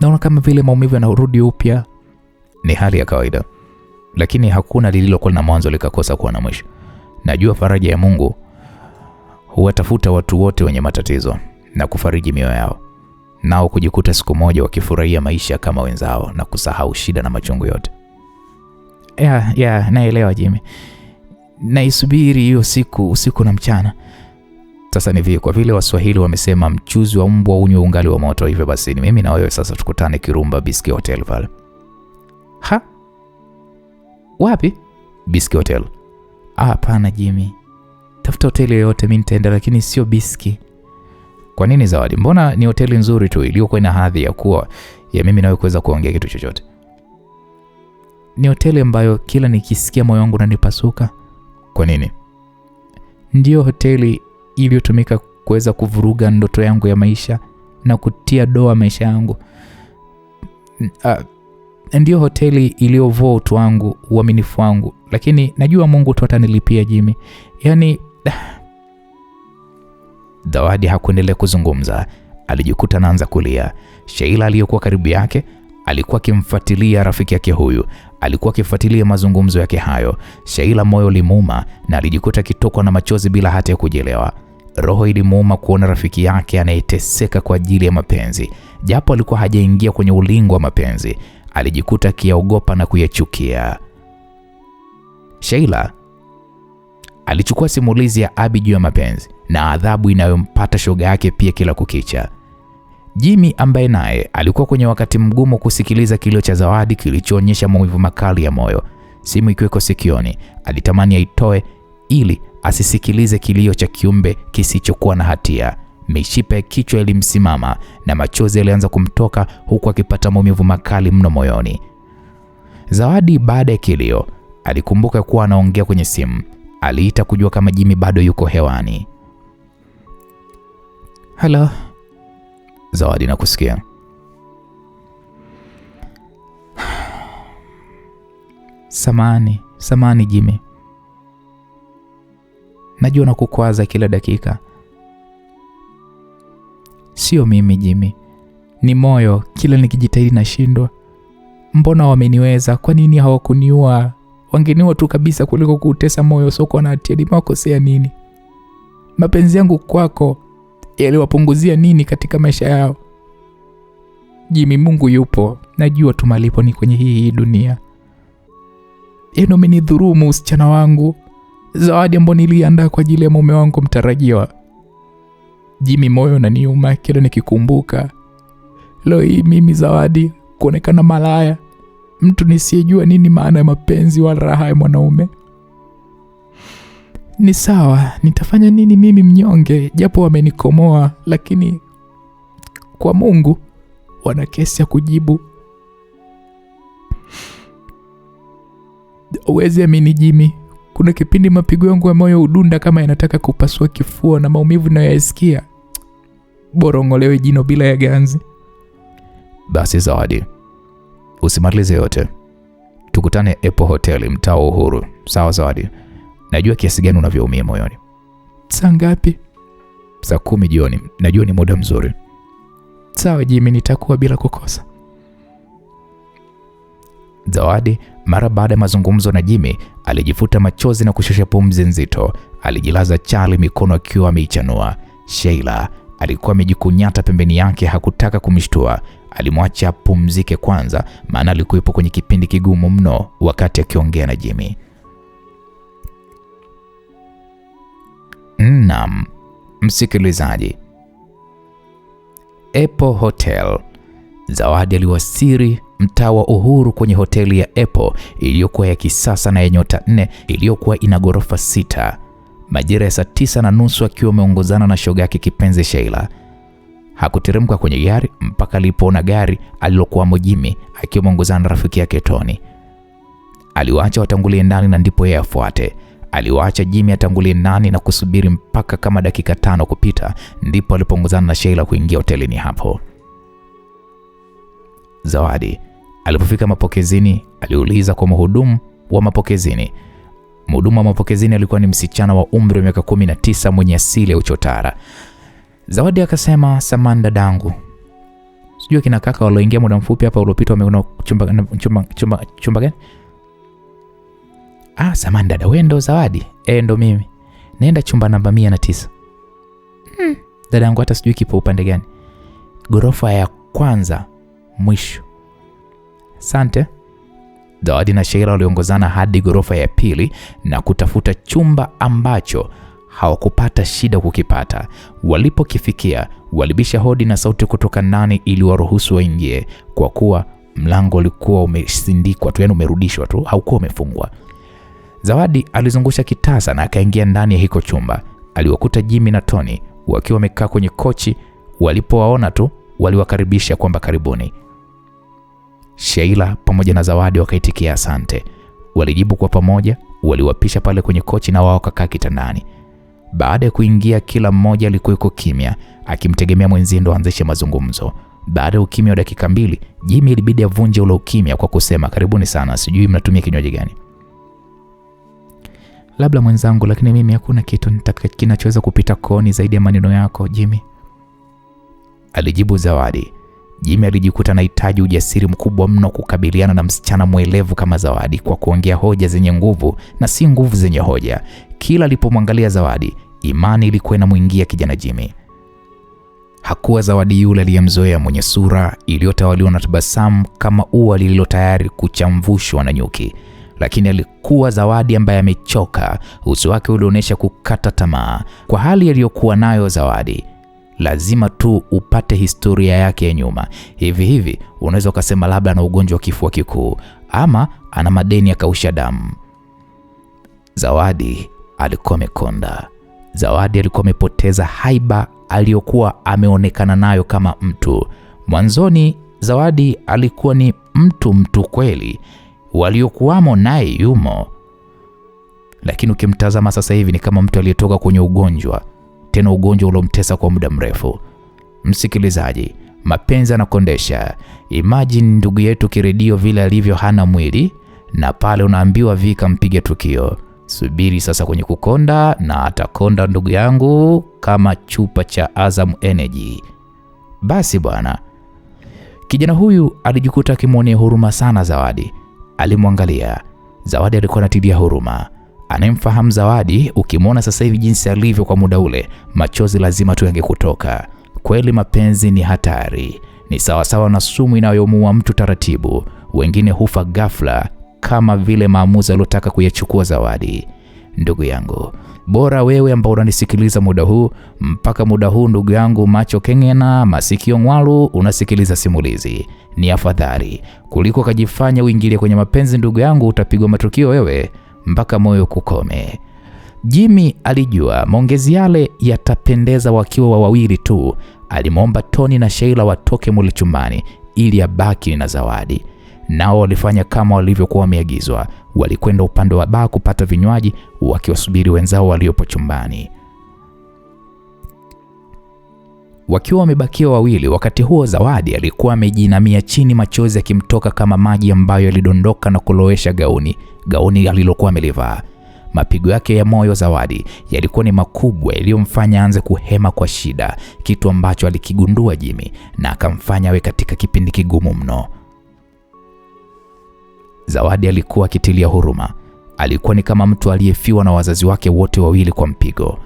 Naona kama vile maumivu yanarudi upya. Ni hali ya kawaida, lakini hakuna lililokuwa na mwanzo likakosa kuwa na mwisho. Najua faraja ya Mungu huwatafuta watu wote wenye matatizo na kufariji mioyo yao, nao kujikuta siku moja wakifurahia maisha kama wenzao na kusahau shida na machungu yote. Naelewa Jimmy. Naisubiri hiyo siku usiku na mchana. Sasa ni kwa vile Waswahili wamesema mchuzi wa mbwa unywe ungali wa moto, hivyo basi ni mimi na wewe sasa tukutane Kirumba Biscuit Hotel pale. Ha? Wapi? Biscuit Hotel. Hapana Jimmy. Tafuta hoteli yoyote mimi nitaenda, lakini sio Biscuit. Kwa nini Zawadi? Mbona ni hoteli nzuri tu iliyokuwa ina hadhi ya kuwa ya mimi na wewe kuweza kuongea kitu chochote. Ni hoteli ambayo kila nikisikia moyo wangu unanipasuka. Kwa nini? Ndio hoteli iliyotumika kuweza kuvuruga ndoto yangu ya maisha na kutia doa maisha yangu. Ndio hoteli iliyovua utu wangu, uaminifu wangu, lakini najua Mungu tu atanilipia Jimmy. Yaani Zawadi hakuendelea kuzungumza, alijikuta anaanza kulia. Sheila aliyokuwa karibu yake alikuwa akimfuatilia rafiki yake huyu, alikuwa akifuatilia mazungumzo yake hayo. Sheila moyo limuuma na alijikuta kitokwa na machozi bila hata ya kujielewa. Roho ilimuuma kuona rafiki yake anayeteseka kwa ajili ya mapenzi, japo alikuwa hajaingia kwenye ulingo wa mapenzi. Alijikuta akiyaogopa na kuyachukia. Sheila alichukua simulizi ya Abi juu ya mapenzi na adhabu inayompata shoga yake pia kila kukicha. Jimmy ambaye naye alikuwa kwenye wakati mgumu kusikiliza kilio cha Zawadi kilichoonyesha maumivu makali ya moyo. Simu ikiweko sikioni, alitamani aitoe ili asisikilize kilio cha kiumbe kisichokuwa na hatia. Mishipa ya kichwa ilimsimama na machozi yalianza kumtoka huku akipata maumivu makali mno moyoni. Zawadi baada ya kilio alikumbuka kuwa anaongea kwenye simu. Aliita kujua kama Jimmy bado yuko hewani. Hello. Zawadi, nakusikia. Samahani Jimmy. Najua nakukwaza kila dakika. Sio mimi Jimmy, ni moyo. Kila nikijitahidi nashindwa. Mbona wameniweza? Kwa nini hawakuniua? Wangeniua tu kabisa kuliko kutesa moyo soko na hatia. Nimewakosea nini? Mapenzi yangu kwako yaliwapunguzia nini katika maisha yao? Jimmy, Mungu yupo. Najua tu malipo ni kwenye hii dunia. Yeye amenidhulumu usichana wangu, Zawadi ambayo niliandaa kwa ajili ya mume wangu mtarajiwa. Jimmy, moyo unaniuma kila nikikumbuka. Leo hii mimi Zawadi kuonekana malaya, mtu nisiyejua nini maana ya mapenzi wala raha ya mwanaume. Ni sawa, nitafanya nini mimi mnyonge, japo wamenikomoa, lakini kwa Mungu wana kesi ya kujibu. Uwezi amini Jimmy, kuna kipindi mapigo yangu ya moyo udunda kama yanataka kupasua kifua na maumivu nayoyasikia. Bora ngolewe jino bila ya ganzi. Basi Zawadi, usimalize yote. Tukutane Apple Hotel mtaa Uhuru. Sawa Zawadi? Najua kiasi gani unavyoumia moyoni. Saa ngapi? Saa 10 jioni. Najua ni muda mzuri. Sawa Jimmy, nitakuwa bila kukosa. Zawadi mara baada ya mazungumzo na Jimmy alijifuta machozi na kushusha pumzi nzito. Alijilaza chali, mikono akiwa ameichanua. Sheila alikuwa amejikunyata pembeni yake. Hakutaka kumshtua, alimwacha apumzike kwanza, maana alikuwepo kwenye kipindi kigumu mno wakati akiongea na Jimmy. Naam, msikilizaji. Apple Hotel. Zawadi aliwasili mtaa wa Uhuru kwenye hoteli ya Apple iliyokuwa ya kisasa na ya nyota 4 iliyokuwa ina ghorofa 6. Majira ya saa 9:30 akiwa ameongozana na shoga yake kipenzi Sheila. Hakuteremka kwenye gari mpaka alipoona gari alilokuwa Jimmy akiwa ameongozana na rafiki yake Tony. Aliwaacha watangulie ndani na ndipo yeye afuate. Aliwaacha Jimmy atangulie ndani na kusubiri mpaka kama dakika 5 kupita, ndipo alipoongozana na Sheila kuingia hotelini hapo. Zawadi alipofika mapokezini aliuliza kwa mhudumu wa mapokezini. Mhudumu wa mapokezini alikuwa ni msichana wa umri wa miaka 19 mwenye asili ya uchotara. Zawadi akasema, "Samahani dadangu, sijui kina kaka walioingia muda mfupi hapa uliopita wameona chumba gani?" "Ah, samahani dada, wewe ndo Zawadi?" Ndo mimi. "Nenda chumba namba 109. Dadangu hata sijui kipo upande gani." "Ghorofa ya kwanza mwisho." "Asante." Zawadi na Sheila waliongozana hadi ghorofa ya pili na kutafuta chumba ambacho hawakupata shida kukipata. Walipokifikia, walibisha hodi na sauti kutoka ndani ili waruhusu waingie, kwa kuwa mlango ulikuwa umesindikwa tu, yani umerudishwa tu, haukuwa umefungwa. Zawadi alizungusha kitasa na akaingia ndani ya hiko chumba. Aliwakuta Jimmy na Tony wakiwa wamekaa kwenye kochi. Walipowaona tu waliwakaribisha kwamba karibuni. Sheila pamoja na Zawadi wakaitikia asante. Walijibu kwa pamoja, waliwapisha pale kwenye kochi na wao wakakaa kitandani. Baada ya kuingia, kila mmoja alikuwa kimya akimtegemea mwenzie ndo aanzishe mazungumzo. Baada ya ukimya wa dakika 2, Jimmy ilibidi avunje ule ukimya kwa kusema, "Karibuni sana, sijui mnatumia kinywaji gani?" "Labda mwenzangu, lakini mimi hakuna kitu kinachoweza kupita kooni zaidi ya maneno yako Jimmy," alijibu Zawadi. Jimmy alijikuta anahitaji ujasiri mkubwa mno kukabiliana na msichana mwelevu kama Zawadi kwa kuongea hoja zenye nguvu na si nguvu zenye hoja. Kila alipomwangalia Zawadi, imani ilikuwa inamuingia kijana Jimmy. Hakuwa Zawadi yule aliyemzoea mwenye sura iliyotawaliwa na tabasamu kama ua lililo tayari kuchamvushwa na nyuki, lakini alikuwa Zawadi ambaye amechoka. Uso wake ulionyesha kukata tamaa. Kwa hali aliyokuwa nayo Zawadi, lazima tu upate historia yake ya nyuma. Hivi unaweza ukasema labda ana ugonjwa wa kifua kikuu ama ana madeni ya kausha damu. Zawadi alikuwa amekonda. Zawadi alikuwa amepoteza haiba aliyokuwa ameonekana nayo kama mtu. Mwanzoni Zawadi alikuwa ni mtu kweli, waliokuwamo naye yumo, lakini ukimtazama sasa hivi ni kama mtu aliyetoka kwenye ugonjwa, tena ugonjwa uliomtesa kwa muda mrefu. Msikilizaji, mapenzi yanakondesha. Imagine ndugu yetu Kiredio vile alivyo hana mwili, na pale unaambiwa vika mpige tukio. Subiri sasa kwenye kukonda, na atakonda ndugu yangu kama chupa cha Azam Energy. Basi bwana, kijana huyu alijikuta akimwonea huruma sana Zawadi. Alimwangalia. Zawadi alikuwa anatilia huruma. Anayemfahamu Zawadi, ukimwona sasa hivi jinsi alivyo kwa muda ule, machozi lazima tu yangekutoka. Kweli mapenzi ni hatari. Ni sawasawa na sumu inayomuua mtu taratibu. Wengine hufa ghafla kama vile maamuzi aliyotaka kuyachukua Zawadi. Ndugu yangu, bora wewe ambao unanisikiliza muda huu, mpaka muda huu ndugu yangu, macho kengena, masikio ngwalu, unasikiliza simulizi. Ni afadhali kuliko kajifanya uingilie kwenye mapenzi ndugu yangu, utapigwa matukio wewe mpaka moyo kukome. Jimmy alijua maongezi yale yatapendeza wakiwa wawili tu. Alimwomba Tony na Sheila watoke mule chumbani ili abaki na Zawadi. Nao walifanya kama walivyokuwa wameagizwa. Walikwenda upande wa baa kupata vinywaji wakiwasubiri wenzao waliopo chumbani. Wakiwa wamebakia wawili, wakati huo Zawadi alikuwa amejinamia chini, machozi yakimtoka kama maji ambayo yalidondoka na kulowesha gauni alilokuwa amelivaa. Mapigo yake ya moyo Zawadi yalikuwa ni makubwa, yaliyomfanya aanze kuhema kwa shida, kitu ambacho alikigundua Jimmy na akamfanya awe katika kipindi kigumu mno. Zawadi alikuwa akitilia huruma. Alikuwa ni kama mtu aliyefiwa na wazazi wake wote wawili kwa mpigo.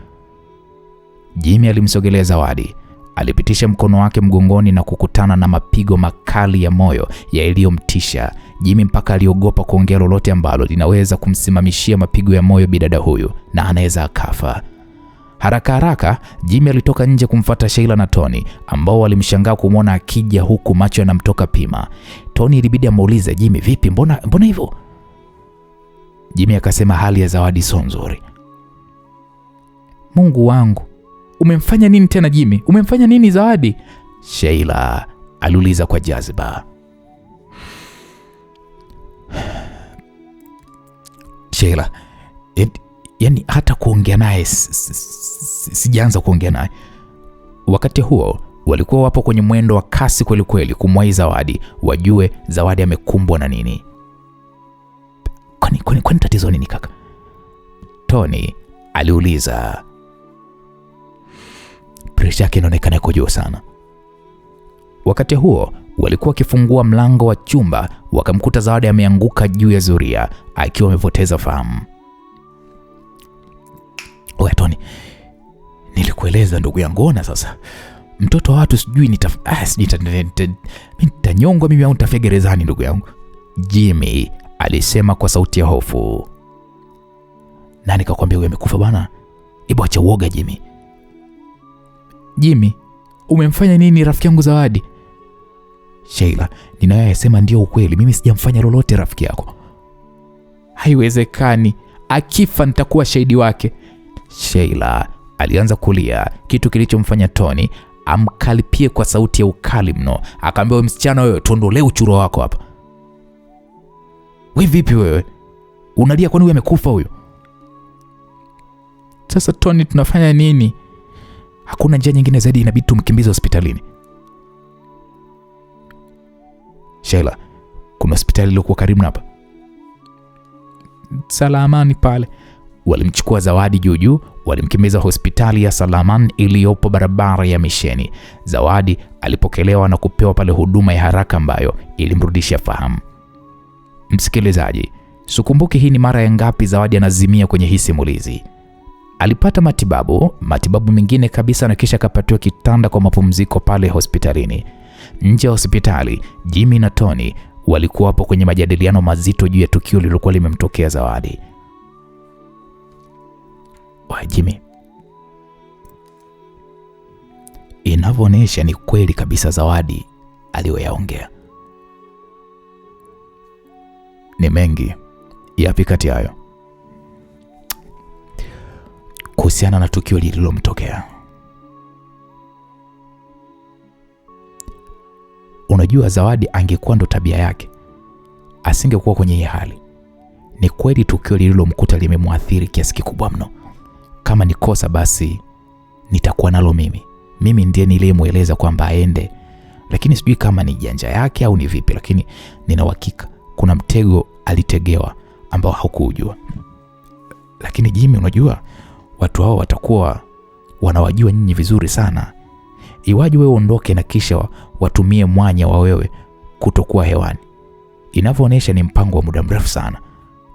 Jimmy alimsogelea Zawadi, alipitisha mkono wake mgongoni na kukutana na mapigo makali ya moyo yaliyomtisha Jimmy mpaka aliogopa kuongea lolote ambalo linaweza kumsimamishia mapigo ya moyo bidada huyu na anaweza akafa. Haraka Jimmy alitoka nje kumfuata Sheila na Tony ambao walimshangaa kumwona akija huku macho yanamtoka pima. Tony ilibidi amuulize Jimmy, vipi, mbona hivyo? Jimmy akasema hali ya Zawadi sio nzuri. Mungu wangu, umemfanya nini tena Jimmy? Umemfanya nini Zawadi? Sheila aliuliza kwa jazba. Sheila, yani hata kuongea naye sijaanza kuongea naye. Wakati huo walikuwa wapo kwenye mwendo wa kasi kweli kweli kumwahi Zawadi, wajue Zawadi amekumbwa na nini. Kwani tatizo nini kaka? Tony aliuliza. Presha yake inaonekana iko juu sana. Wakati huo walikuwa wakifungua mlango wa chumba, wakamkuta Zawadi ameanguka juu ya zuria akiwa amepoteza fahamu. Oya Tony, nilikueleza ndugu yangu, ona sasa mtoto wa watu sijui nitanyongwa mimi au nitafia gerezani ndugu yangu, Jimmy alisema kwa sauti ya hofu. Nani kakwambia wewe amekufa bwana? Hebu acha uoga Jimmy. Jimmy, umemfanya nini rafiki yangu Zawadi? Sheila, ninayosema ndio ukweli, mimi sijamfanya lolote rafiki yako. Haiwezekani, akifa nitakuwa shahidi wake. Sheila alianza kulia, kitu kilichomfanya Tony amkalipie kwa sauti ya ukali mno. Akaambia, wewe msichana wewe, tuondolee uchuro wako hapa. Wewe vipi wewe? Unalia kwani huyu amekufa huyo? Sasa Tony, tunafanya nini? Hakuna njia nyingine zaidi, inabidi tumkimbize hospitalini. Sheila, kuna hospitali iliyokuwa karibu hapa? Salamani pale. Walimchukua Zawadi juu, walimkimbiza hospitali ya Salaman iliyopo barabara ya Misheni. Zawadi alipokelewa na kupewa pale huduma ya haraka ambayo ilimrudisha fahamu. Msikilizaji, sikumbuki hii ni mara ya ngapi Zawadi anazimia kwenye hii simulizi. Alipata matibabu mengine kabisa na kisha akapatiwa kitanda kwa mapumziko pale hospitalini. Nje ya hospitali, Jimmy na Tony walikuwa hapo kwenye majadiliano mazito juu ya tukio lililokuwa limemtokea Zawadi. Wa Jimmy, inavyoonyesha ni kweli kabisa Zawadi aliyoyaongea. Ni mengi. Yapi kati hayo? Kuhusiana na tukio lililomtokea. Unajua Zawadi angekuwa ndo tabia yake, asingekuwa kwenye hii hali. Ni kweli tukio lililomkuta limemwathiri kiasi kikubwa mno. Kama ni kosa basi nitakuwa nalo mimi. Mimi ndiye niliyemueleza kwamba aende. Lakini sijui kama ni janja yake au ni vipi, lakini nina uhakika kuna mtego alitegewa ambao hakuujua. Lakini Jimmy, unajua watu hao watakuwa wanawajua nyinyi vizuri sana. Iwaje wewe ondoke na kisha watumie mwanya wa wewe kutokuwa hewani? Inavyoonyesha ni mpango wa muda mrefu sana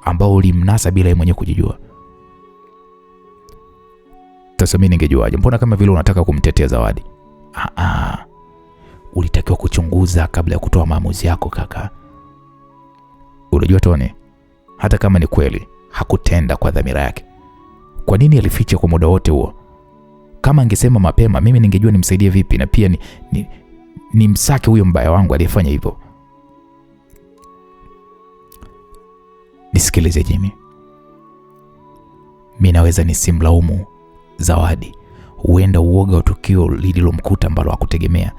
ambao ulimnasa bila yeye mwenyewe kujijua. Sasa mimi ningejuaje? Mbona kama vile unataka kumtetea Zawadi? Ulitakiwa kuchunguza kabla ya kutoa maamuzi yako kaka. Unajua Tony, hata kama ni kweli hakutenda kwa dhamira yake, kwa nini alificha kwa muda wote huo? Kama angesema mapema, mimi ningejua nimsaidie vipi, na pia ni msake huyo mbaya wangu aliyefanya hivyo. Nisikilize Jimmy, mimi naweza nisimlaumu Zawadi. Huenda uoga wa tukio lililomkuta ambalo hakutegemea,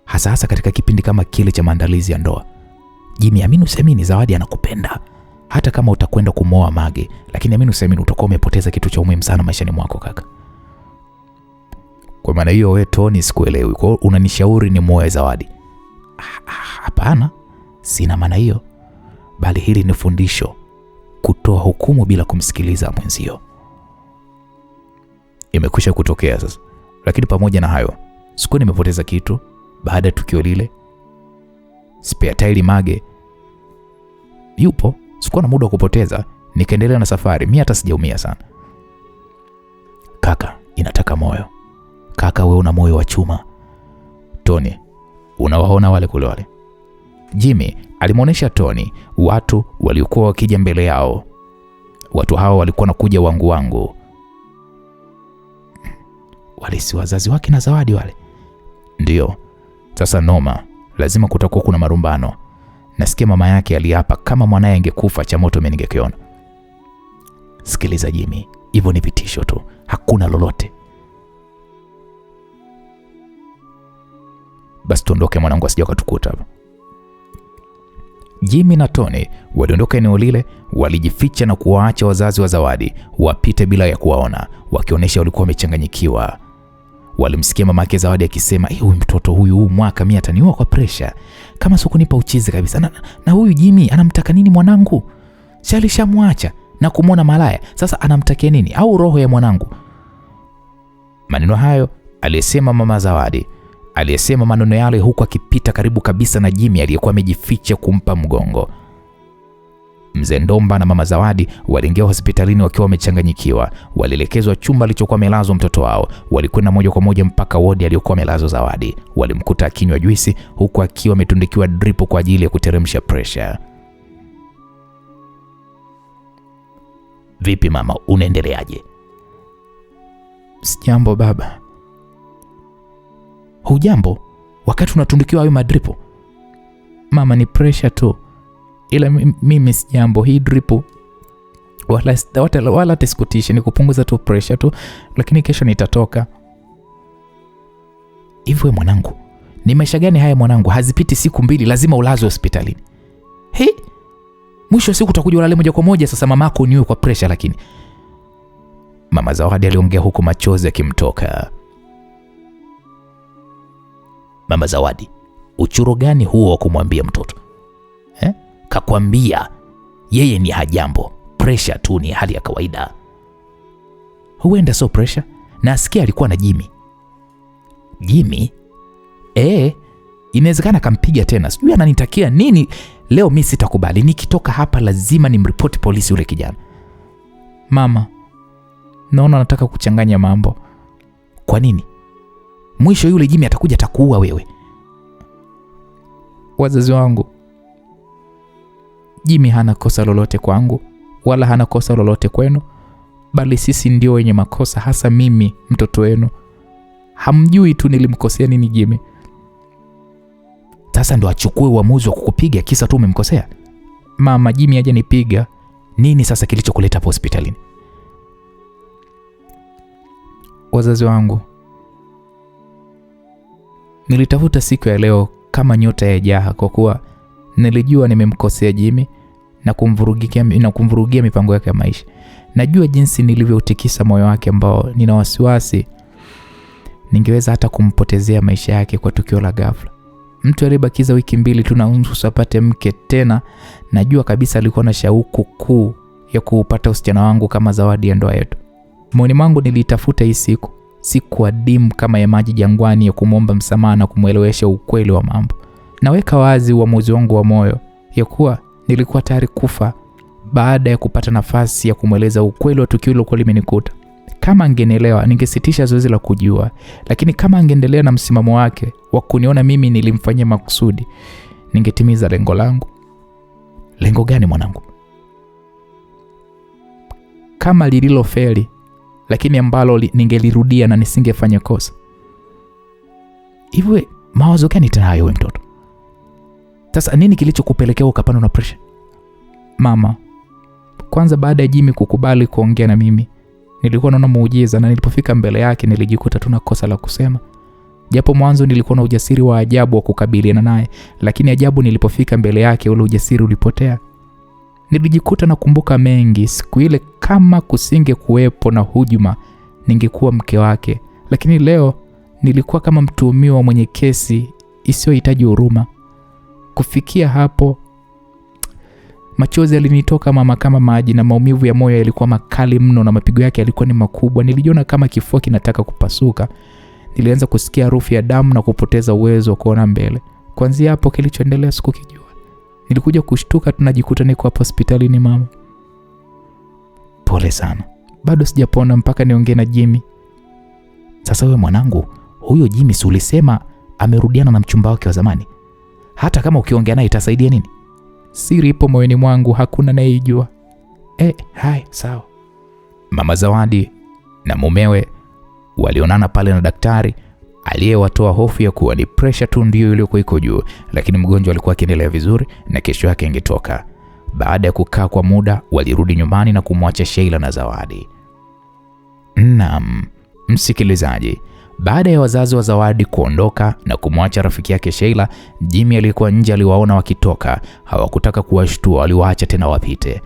hasa katika kipindi kama kile cha maandalizi ya ndoa. Jimmy, amini usiamini, Zawadi anakupenda. Hata kama utakwenda kumoa Mage, lakini amini usiamini utakuwa umepoteza kitu cha muhimu sana maishani mwako kaka. Kwa maana hiyo wewe Tony, sikuelewi. Kwa hiyo unanishauri ni muoe Zawadi? Hapana, sina maana hiyo. Bali hili ni fundisho, kutoa hukumu bila kumsikiliza mwenzio. Imekwisha kutokea sasa. Lakini pamoja na hayo, sikuwa nimepoteza kitu baada ya tukio lile. Spare tire Mage yupo, sikuwa na muda wa kupoteza, nikaendelea na safari. Mimi hata sijaumia sana. Kaka, inataka moyo. Kaka, wewe una moyo wa chuma. Tony, unawaona wale kule wale? Jimmy alimuonesha Tony watu waliokuwa wakija mbele yao. Watu hao walikuwa nakuja wangu. Wale si wazazi wake na Zawadi wale? Ndio. Sasa noma, lazima kutakuwa kuna marumbano. Nasikia mama yake aliapa kama mwanae angekufa cha moto mimi ningekiona. Sikiliza Jimmy, hivyo ni vitisho tu, hakuna lolote. Basi tuondoke mwanangu, asije akatukuta hapa. Jimmy na Tony waliondoka eneo lile, walijificha na kuwaacha wazazi wa Zawadi wapite bila ya kuwaona, wakionyesha walikuwa wamechanganyikiwa. Walimsikia mama yake Zawadi akisema, huyu mtoto huyu mwaka mimi ataniua kwa pressure. Kama sokunipa uchizi kabisa. Na huyu Jimmy anamtaka nini mwanangu? Alishamwacha na kumwona malaya. Sasa anamtakia nini? Au roho ya mwanangu? Maneno hayo aliyesema mama Zawadi. Aliyesema maneno yale huku akipita karibu kabisa na Jimmy aliyekuwa amejificha kumpa mgongo. Mzee Ndomba na mama Zawadi waliingia hospitalini wakiwa wamechanganyikiwa. Walielekezwa chumba alichokuwa amelazwa mtoto wao. Walikwenda moja kwa moja mpaka wodi aliyokuwa amelazwa Zawadi. Walimkuta akinywa juisi huku akiwa ametundikiwa drip kwa ajili ya kuteremsha pressure. Vipi mama, unaendeleaje? Sijambo baba. Hujambo wakati unatundikiwa hayo madripo? Mama, ni pressure tu. Ila mimi sijambo, hii drip wala tiskutishe, ni kupunguza tu pressure tu, lakini kesho nitatoka. Hivyo mwanangu, ni maisha gani haya mwanangu? Hazipiti siku 2 lazima ulazwe hospitalini. Mwisho siku utakuja ulale moja kwa moja. Sasa mamako uniwe kwa pressure. Lakini mama Zawadi aliongea huku machozi yakimtoka. Mama Zawadi, uchuro gani huo wa kumwambia mtoto? Kakwambia yeye ni hajambo, pressure tu ni hali ya kawaida. Huenda so pressure. Na asikia alikuwa na Jimmy. Jimmy? Inawezekana kampiga tena. Sijui ananitakia nini. Leo mimi sitakubali. Nikitoka hapa lazima nimripoti polisi yule kijana. Mama, naona nataka kuchanganya mambo. Kwa nini? Mwisho yule Jimmy atakuja atakuua wewe. Wazazi wangu, Jimmy hana kosa lolote kwangu wala hana kosa lolote kwenu, bali sisi ndio wenye makosa, hasa mimi mtoto wenu. Hamjui tu nilimkosea nini Jimmy. Sasa ndo achukue uamuzi wa kukupiga kisa tu umemkosea? Mama, Jimmy hajanipiga. Nini sasa kilichokuleta hapo hospitalini? Wazazi wangu, nilitafuta siku ya leo kama nyota ya jaha kwa kuwa nilijua nimemkosea Jimmy na kumvurugia mipango yake ya maisha. Najua jinsi nilivyoutikisa moyo wake ambao nina wasiwasi ningeweza hata kumpotezea maisha yake kwa tukio la ghafla. Mtu aliyebakiza wiki 2 tu na nusu apate mke tena, najua kabisa alikuwa na shauku kuu ya kuupata usichana wangu kama zawadi ya ndoa yetu. Moyoni mwangu nilitafuta hii siku adimu kama ya maji jangwani ya kumwomba msamaha na kumuelewesha ukweli wa mambo. Naweka wazi uamuzi wangu wa moyo ya kuwa nilikuwa tayari kufa baada ya kupata nafasi ya kumweleza ukweli wa tukio lilokuwa limenikuta. Kama angenielewa ningesitisha zoezi la kujua, lakini kama angeendelea na msimamo wake wa kuniona mimi nilimfanyia makusudi, ningetimiza lengo langu. Lengo gani mwanangu? Kama lililofeli, lakini ambalo ningelirudia na nisingefanya kosa. Hivyo mawazo gani tena hayo wewe mtoto? Sasa nini kilichokupelekea ukapanda na pressure? Mama, kwanza baada ya Jimmy kukubali kuongea na mimi, nilikuwa naona muujiza, na nilipofika mbele yake nilijikuta tuna kosa la kusema. Japo mwanzo nilikuwa na ujasiri wa ajabu wa kukabiliana naye, lakini ajabu nilipofika mbele yake ule ujasiri ulipotea. Nilijikuta nakumbuka mengi siku ile, kama kusinge kuwepo na hujuma ningekuwa mke wake, lakini leo nilikuwa kama mtuhumiwa mwenye kesi isiyohitaji huruma. Kufikia hapo machozi yalinitoka mama kama maji, na maumivu ya moyo yalikuwa makali mno na mapigo yake yalikuwa ni makubwa. Nilijiona kama kifua kinataka kupasuka. Nilianza kusikia harufu ya damu na kupoteza uwezo wa kuona mbele. Kuanzia hapo kilichoendelea sikukijua. Nilikuja kushtuka tunajikuta niko hapa hospitalini mama. Pole sana. Bado sijapona mpaka niongee na Jimmy. Sasa wewe mwanangu, huyo Jimmy si ulisema amerudiana na mchumba wake wa zamani? Hata kama ukiongea naye itasaidia nini? Siri ipo moyoni mwangu, hakuna anayejua. Hai, sawa. Mama Zawadi na mumewe walionana pale na daktari aliyewatoa hofu ya kuwa ni pressure tu ndio iliyokuwa iko juu, lakini mgonjwa alikuwa akiendelea vizuri na kesho yake ingetoka. Baada ya kukaa kwa muda, walirudi nyumbani na kumwacha Sheila na Zawadi. Naam, msikilizaji, baada ya wazazi wa Zawadi kuondoka na kumwacha rafiki yake Sheila, Jimmy aliyekuwa nje aliwaona wakitoka. Hawakutaka kuwashtua, waliwaacha tena wapite.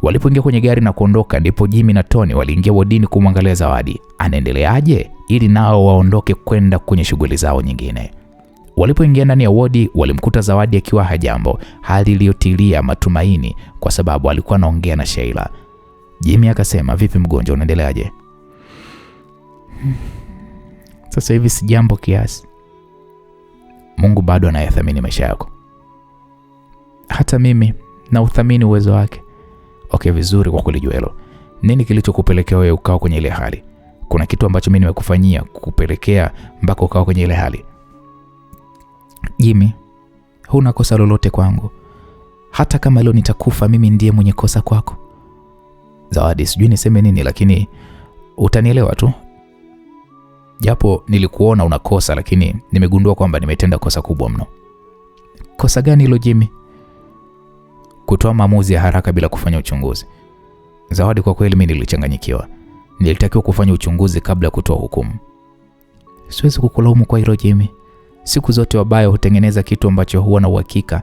Walipoingia kwenye gari na kuondoka, ndipo Jimmy na Tony waliingia wodini kumwangalia Zawadi anaendeleaje, ili nao waondoke kwenda kwenye shughuli zao nyingine. Walipoingia ndani ya wodi, walimkuta Zawadi akiwa hajambo, hali iliyotilia matumaini kwa sababu alikuwa anaongea na Sheila. Jimmy akasema, vipi mgonjwa, unaendeleaje? Sasa hivi si jambo kiasi. Mungu bado anayathamini maisha yako. Hata mimi na uthamini uwezo wake. Okay, vizuri kwa kulijua hilo. Nini kilichokupelekea wewe ukao kwenye ile hali? Kuna kitu ambacho mimi nimekufanyia kukupelekea mpaka ukao kwenye ile hali? Jimmy, huna kosa lolote kwangu. Hata kama leo nitakufa, mimi ndiye mwenye kosa kwako. Zawadi, sijui niseme nini, lakini utanielewa tu. Japo nilikuona unakosa, lakini nimegundua kwamba nimetenda kosa kubwa mno. Kosa gani hilo Jimmy? Kutoa maamuzi ya haraka bila kufanya uchunguzi. Zawadi, kwa kweli mimi nilichanganyikiwa. Nilitakiwa kufanya uchunguzi kabla ya kutoa hukumu. Siwezi kukulaumu kwa hilo Jimmy. Siku zote wabaya hutengeneza kitu ambacho huwa na uhakika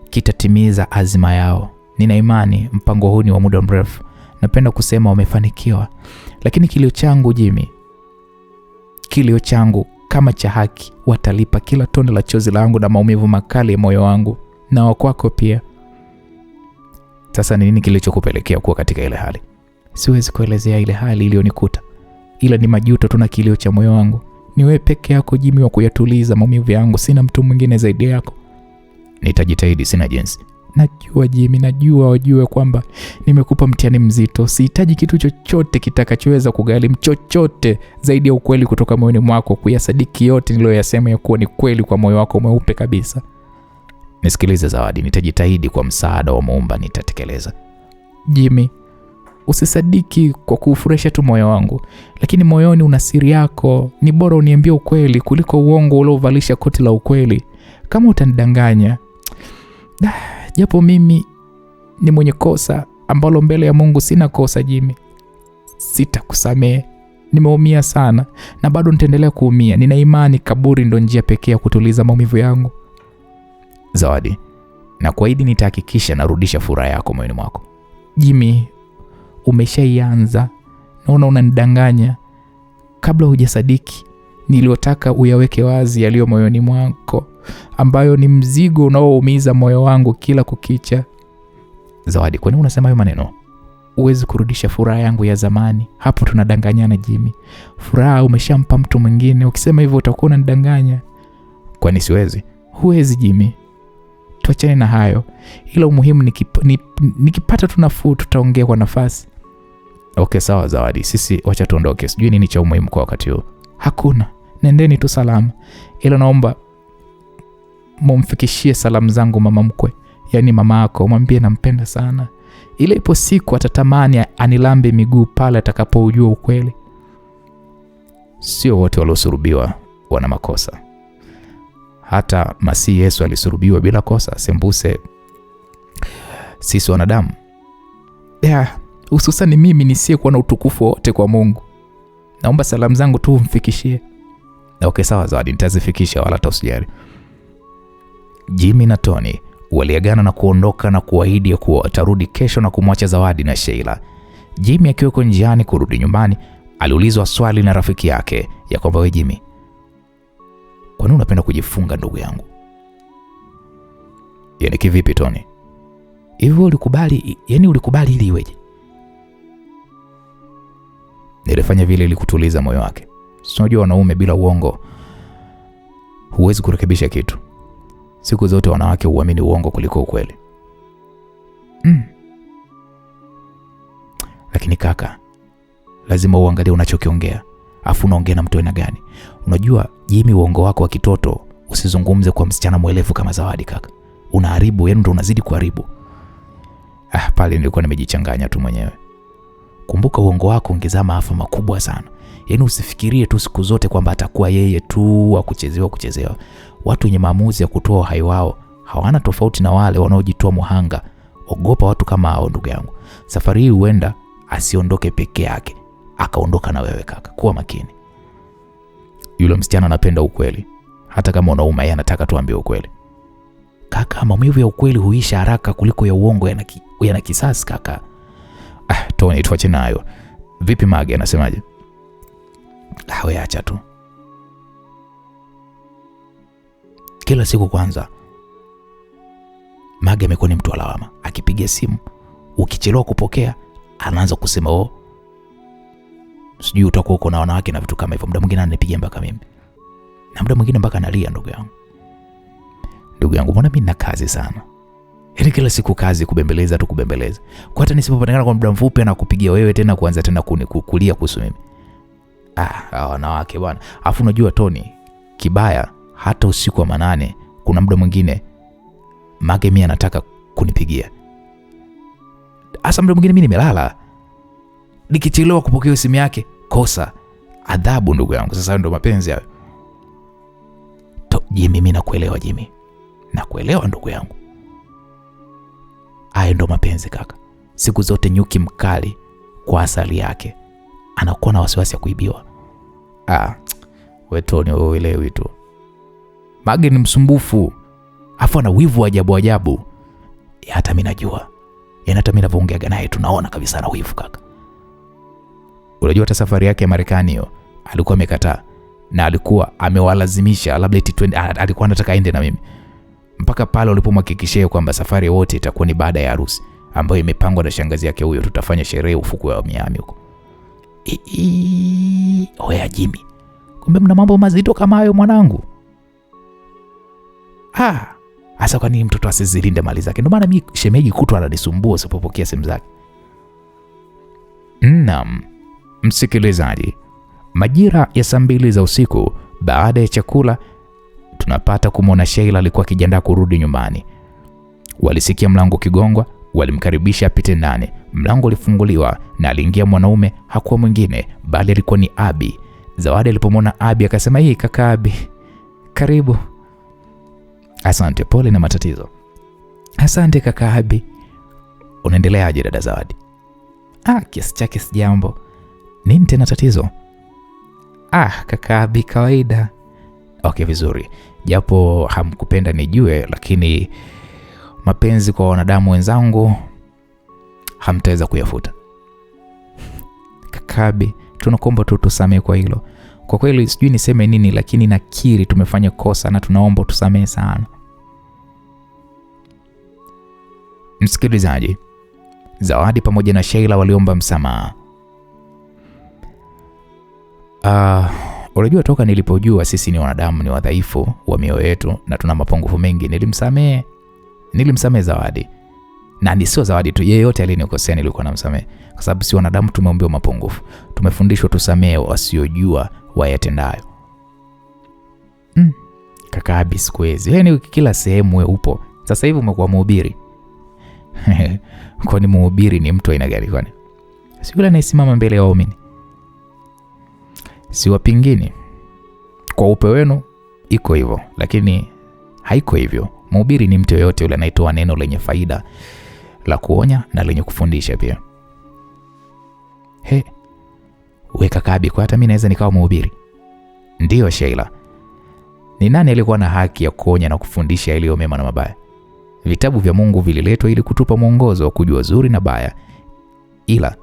kitatimiza azima yao. Nina imani mpango huu ni wa muda mrefu. Napenda kusema wamefanikiwa. Lakini kilio changu Jimmy, kilio changu kama cha haki, watalipa kila tone la chozi langu na maumivu makali ya moyo wangu, na wakwako pia. Sasa ni nini kilichokupelekea kuwa katika ile hali? Siwezi kuelezea ile hali iliyonikuta, ila ni majuto tu na kilio cha moyo wangu. Ni wewe peke yako Jimmy wa kuyatuliza maumivu yangu, sina mtu mwingine zaidi yako. Nitajitahidi, sina jinsi. Najua Jimmy, najua wajue kwamba nimekupa mtihani mzito. Sihitaji kitu chochote kitakachoweza kugharimu chochote zaidi ya ukweli kutoka moyoni mwako, kuyasadiki yote niliyoyasema ya kuwa ni kweli kwa moyo wako mweupe kabisa. Nisikilize Zawadi, nitajitahidi, kwa msaada wa Muumba nitatekeleza. Jimmy, usisadiki kwa kuufurahisha tu moyo wangu, lakini moyoni una siri yako. Ni bora uniambie ukweli kuliko uongo uliovalisha koti la ukweli. Kama utanidanganya, japo mimi ni mwenye kosa ambalo mbele ya Mungu sina kosa Jimmy, sitakusamehe. Nimeumia sana na bado nitaendelea kuumia. Nina imani kaburi ndo njia pekee ya kutuliza maumivu yangu. Zawadi, na kuahidi nitahakikisha narudisha furaha yako moyoni mwako. Jimmy, umeshaianza. Naona unanidanganya. Kabla hujasadiki, niliotaka uyaweke wazi yaliyo moyoni mwako, ambayo ni mzigo unaoumiza moyo wangu kila kukicha. Zawadi, kwa nini unasema hayo maneno? Uwezi kurudisha furaha yangu ya zamani. Hapo tunadanganyana Jimmy. Furaha umeshampa mtu mwingine. Ukisema hivyo utakuwa unanidanganya. Kwani siwezi? Huwezi Jimmy. Tuachane na hayo. Ila umuhimu nikipata tu nafuu tutaongea kwa nafasi. Okay, sawa Zawadi, sisi wacha tuondoke. Sijui nini cha umuhimu kwa wakati huu. Hakuna. Nendeni tu salama. Ila naomba mumfikishie salamu zangu mama mkwe. Yaani mama yako, mwambie nampenda sana. Ile ipo siku atatamani anilambe miguu pale atakapojua ukweli. Sio wote waliosulubiwa wana makosa. Hata Masihi Yesu alisulubiwa bila kosa, sembuse sisi wanadamu. Hususan mimi nisiyekuwa na utukufu wote kwa Mungu. Naomba salamu zangu tu umfikishie. Okay, sawa Zawadi, nitazifikisha, wala usijali. Jimmy na Tony waliagana na kuondoka na kuahidi ya kuwa atarudi kesho na kumwacha Zawadi na Sheila. Jimmy akiwa njiani kurudi nyumbani, aliulizwa swali na rafiki yake ya kwamba, wewe Jimmy, kwa nini unapenda kujifunga ndugu yangu? Yaani kivipi Tony? Hivyo ulikubali, yani ulikubali ili iweje? Nilifanya vile ili kutuliza moyo wake. Unajua wanaume bila uongo huwezi kurekebisha kitu. Siku zote wanawake huamini uongo kuliko ukweli. Lakini kaka, lazima uangalie unachokiongea. Afu unaongea na mtu aina gani? Unajua Jimmy, uongo wako wa kitoto usizungumze kwa msichana mwelevu kama Zawadi kaka. Unaharibu, ndo unazidi kuharibu. Pale nilikuwa nimejichanganya tu mwenyewe. Kumbuka uongo wako ungezaa maafa makubwa sana. Usifikirie tu siku zote kwamba atakuwa yeye tu wa kuchezewa. Watu wenye maamuzi ya kutoa uhai wao hawana tofauti na wale wanaojitoa muhanga. Ogopa watu kama hao ndugu yangu. Safari hii huenda asiondoke peke yake, akaondoka na wewe kaka. Kuwa makini. Yule msichana anapenda ukweli. Hata kama unauma, yeye anataka tuambie ukweli. Kaka, maumivu ya ukweli huisha haraka kuliko ya uongo yana kisasi kaka. Tony, tuache nayo. Vipi Mage anasemaje? Wewe acha tu. Kila siku kwanza Mage amekuwa ni mtu wa lawama. Akipiga simu, ukichelewa kupokea, anaanza kusema sijui utakuwa uko na wanawake na vitu kama hivyo. Muda mwingine ananipigia mpaka mimi. Na muda mwingine mpaka analia ndugu yangu. Ndugu yangu, mbona mimi nina kazi sana? Kila siku kazi, kubembeleza. Kwa hata nisipopatikana kwa muda mfupi na kupigia wewe tena kuanza tena kulia kuhusu mimi. Wanawake bwana. Afu unajua Tony, kibaya hata usiku wa manane kuna muda mwingine Mage mimi anataka kunipigia. Asa muda mwingine mimi nimelala. Nikichelewa kupokea simu yake, kosa, adhabu ndugu yangu. Sasa ndo mapenzi hayo. Jimmy, mimi nakuelewa Jimmy. Nakuelewa ndugu yangu. Hayo ndo mapenzi kaka. Siku zote nyuki mkali kwa asali yake anakuwa na wasiwasi ya kuibiwa. Wewe Tony, wewe uelewi tu. Mage ni msumbufu. Afu ana wivu ajabu. Hata mimi najua. Hata mimi navyoongea naye tunaona kabisa ana wivu kaka. Unajua hata safari yake ya Marekani hiyo alikuwa amekataa na alikuwa amewalazimisha, labda alikuwa anataka aende na mimi. Mpaka pale walipomhakikishia kwamba safari yote itakuwa ni baada ya harusi ambayo imepangwa na shangazi yake huyo. Tutafanya sherehe ufukwe wa Miami huko. Oya Jimmy, kumbe mna mambo mazito kama hayo mwanangu. Asa kwa nini mtoto asizilinde mali zake? Ndio maana mimi shemeji kutwa ananisumbua usipopokea simu zake. Naam, msikilizaji, majira ya 2 za usiku baada ya chakula tunapata kumwona Sheila alikuwa akijiandaa kurudi nyumbani. Walisikia mlango kigongwa, walimkaribisha apite ndani. Mlango ulifunguliwa na aliingia mwanaume, hakuwa mwingine bali alikuwa ni Abi. Zawadi alipomwona Abi akasema, "Hii kaka Abi, karibu." "Asante, pole na matatizo." "Asante kaka Abi." "Unaendeleaje dada Zawadi?" Kiasi chake si jambo." "Nini tena tatizo?" Kaka Abi, kawaida." "Okay, vizuri. Japo hamkupenda nijue, lakini mapenzi kwa wanadamu wenzangu hamtaweza kuyafuta." "Kaka Abi, tunakuomba tu tusamee kwa hilo. Kwa kweli sijui niseme nini, lakini nakiri tumefanya kosa na tunaomba tusamee sana." Msikilizaji, Zawadi pamoja na Sheila waliomba msamaha. Unajua toka nilipojua sisi ni wanadamu, ni wadhaifu wa mioyo yetu na tuna mapungufu mengi, nilimsamehe Zawadi. Na ni sio Zawadi tu, yeyote aliyenikosea nilikuwa namsamehe, kwa sababu si wanadamu, tumeombewa mapungufu. Tumefundishwa tusamehe wasiojua wayatendayo. Kaka Abi, sikwezi. Kila sehemu wewe upo. Sasa hivi umekuwa mhubiri. Kwani mhubiri ni mtu aina gani kwani? Si yule anayesimama mbele ya waumini. Siwapingini. Kwa upe wenu iko hivyo, lakini haiko hivyo. Mhubiri ni mtu yeyote yule anayetoa neno lenye faida, la kuonya na lenye kufundisha pia. Wewe kaka Abi, kwa hata mimi naweza nikawa mhubiri? Ndiyo Sheila. Ni nani alikuwa na haki ya kuonya na kufundisha yaliyo mema na mabaya? Vitabu vya Mungu vililetwa ili kutupa mwongozo wa kujua zuri na baya. Ila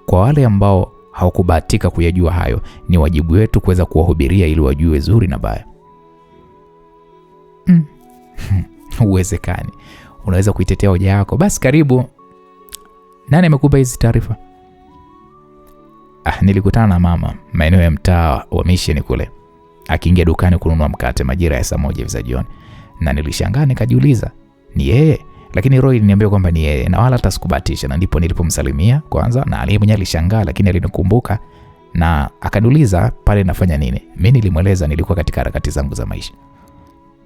kwa wale ambao hawakubahatika kuyajua hayo, ni wajibu wetu kuweza kuwahubiria ili wajue zuri na baya. Uwezekani. Unaweza kuitetea hoja yako. Basi karibu. Nani amekupa hizi taarifa? Nilikutana na mama maeneo ya mtaa wa Mission kule, akiingia dukani kununua mkate majira ya 1 za jioni, na nilishangaa nikajiuliza ni yeye, lakini Roy aliniambia kwamba ni yeye na wala hata sikubahatisha, na ndipo nilipomsalimia kwanza, na aliye mwenyewe alishangaa lakini alinikumbuka na akaniuliza pale nafanya nini. Mimi nilimweleza nilikuwa katika harakati zangu za maisha,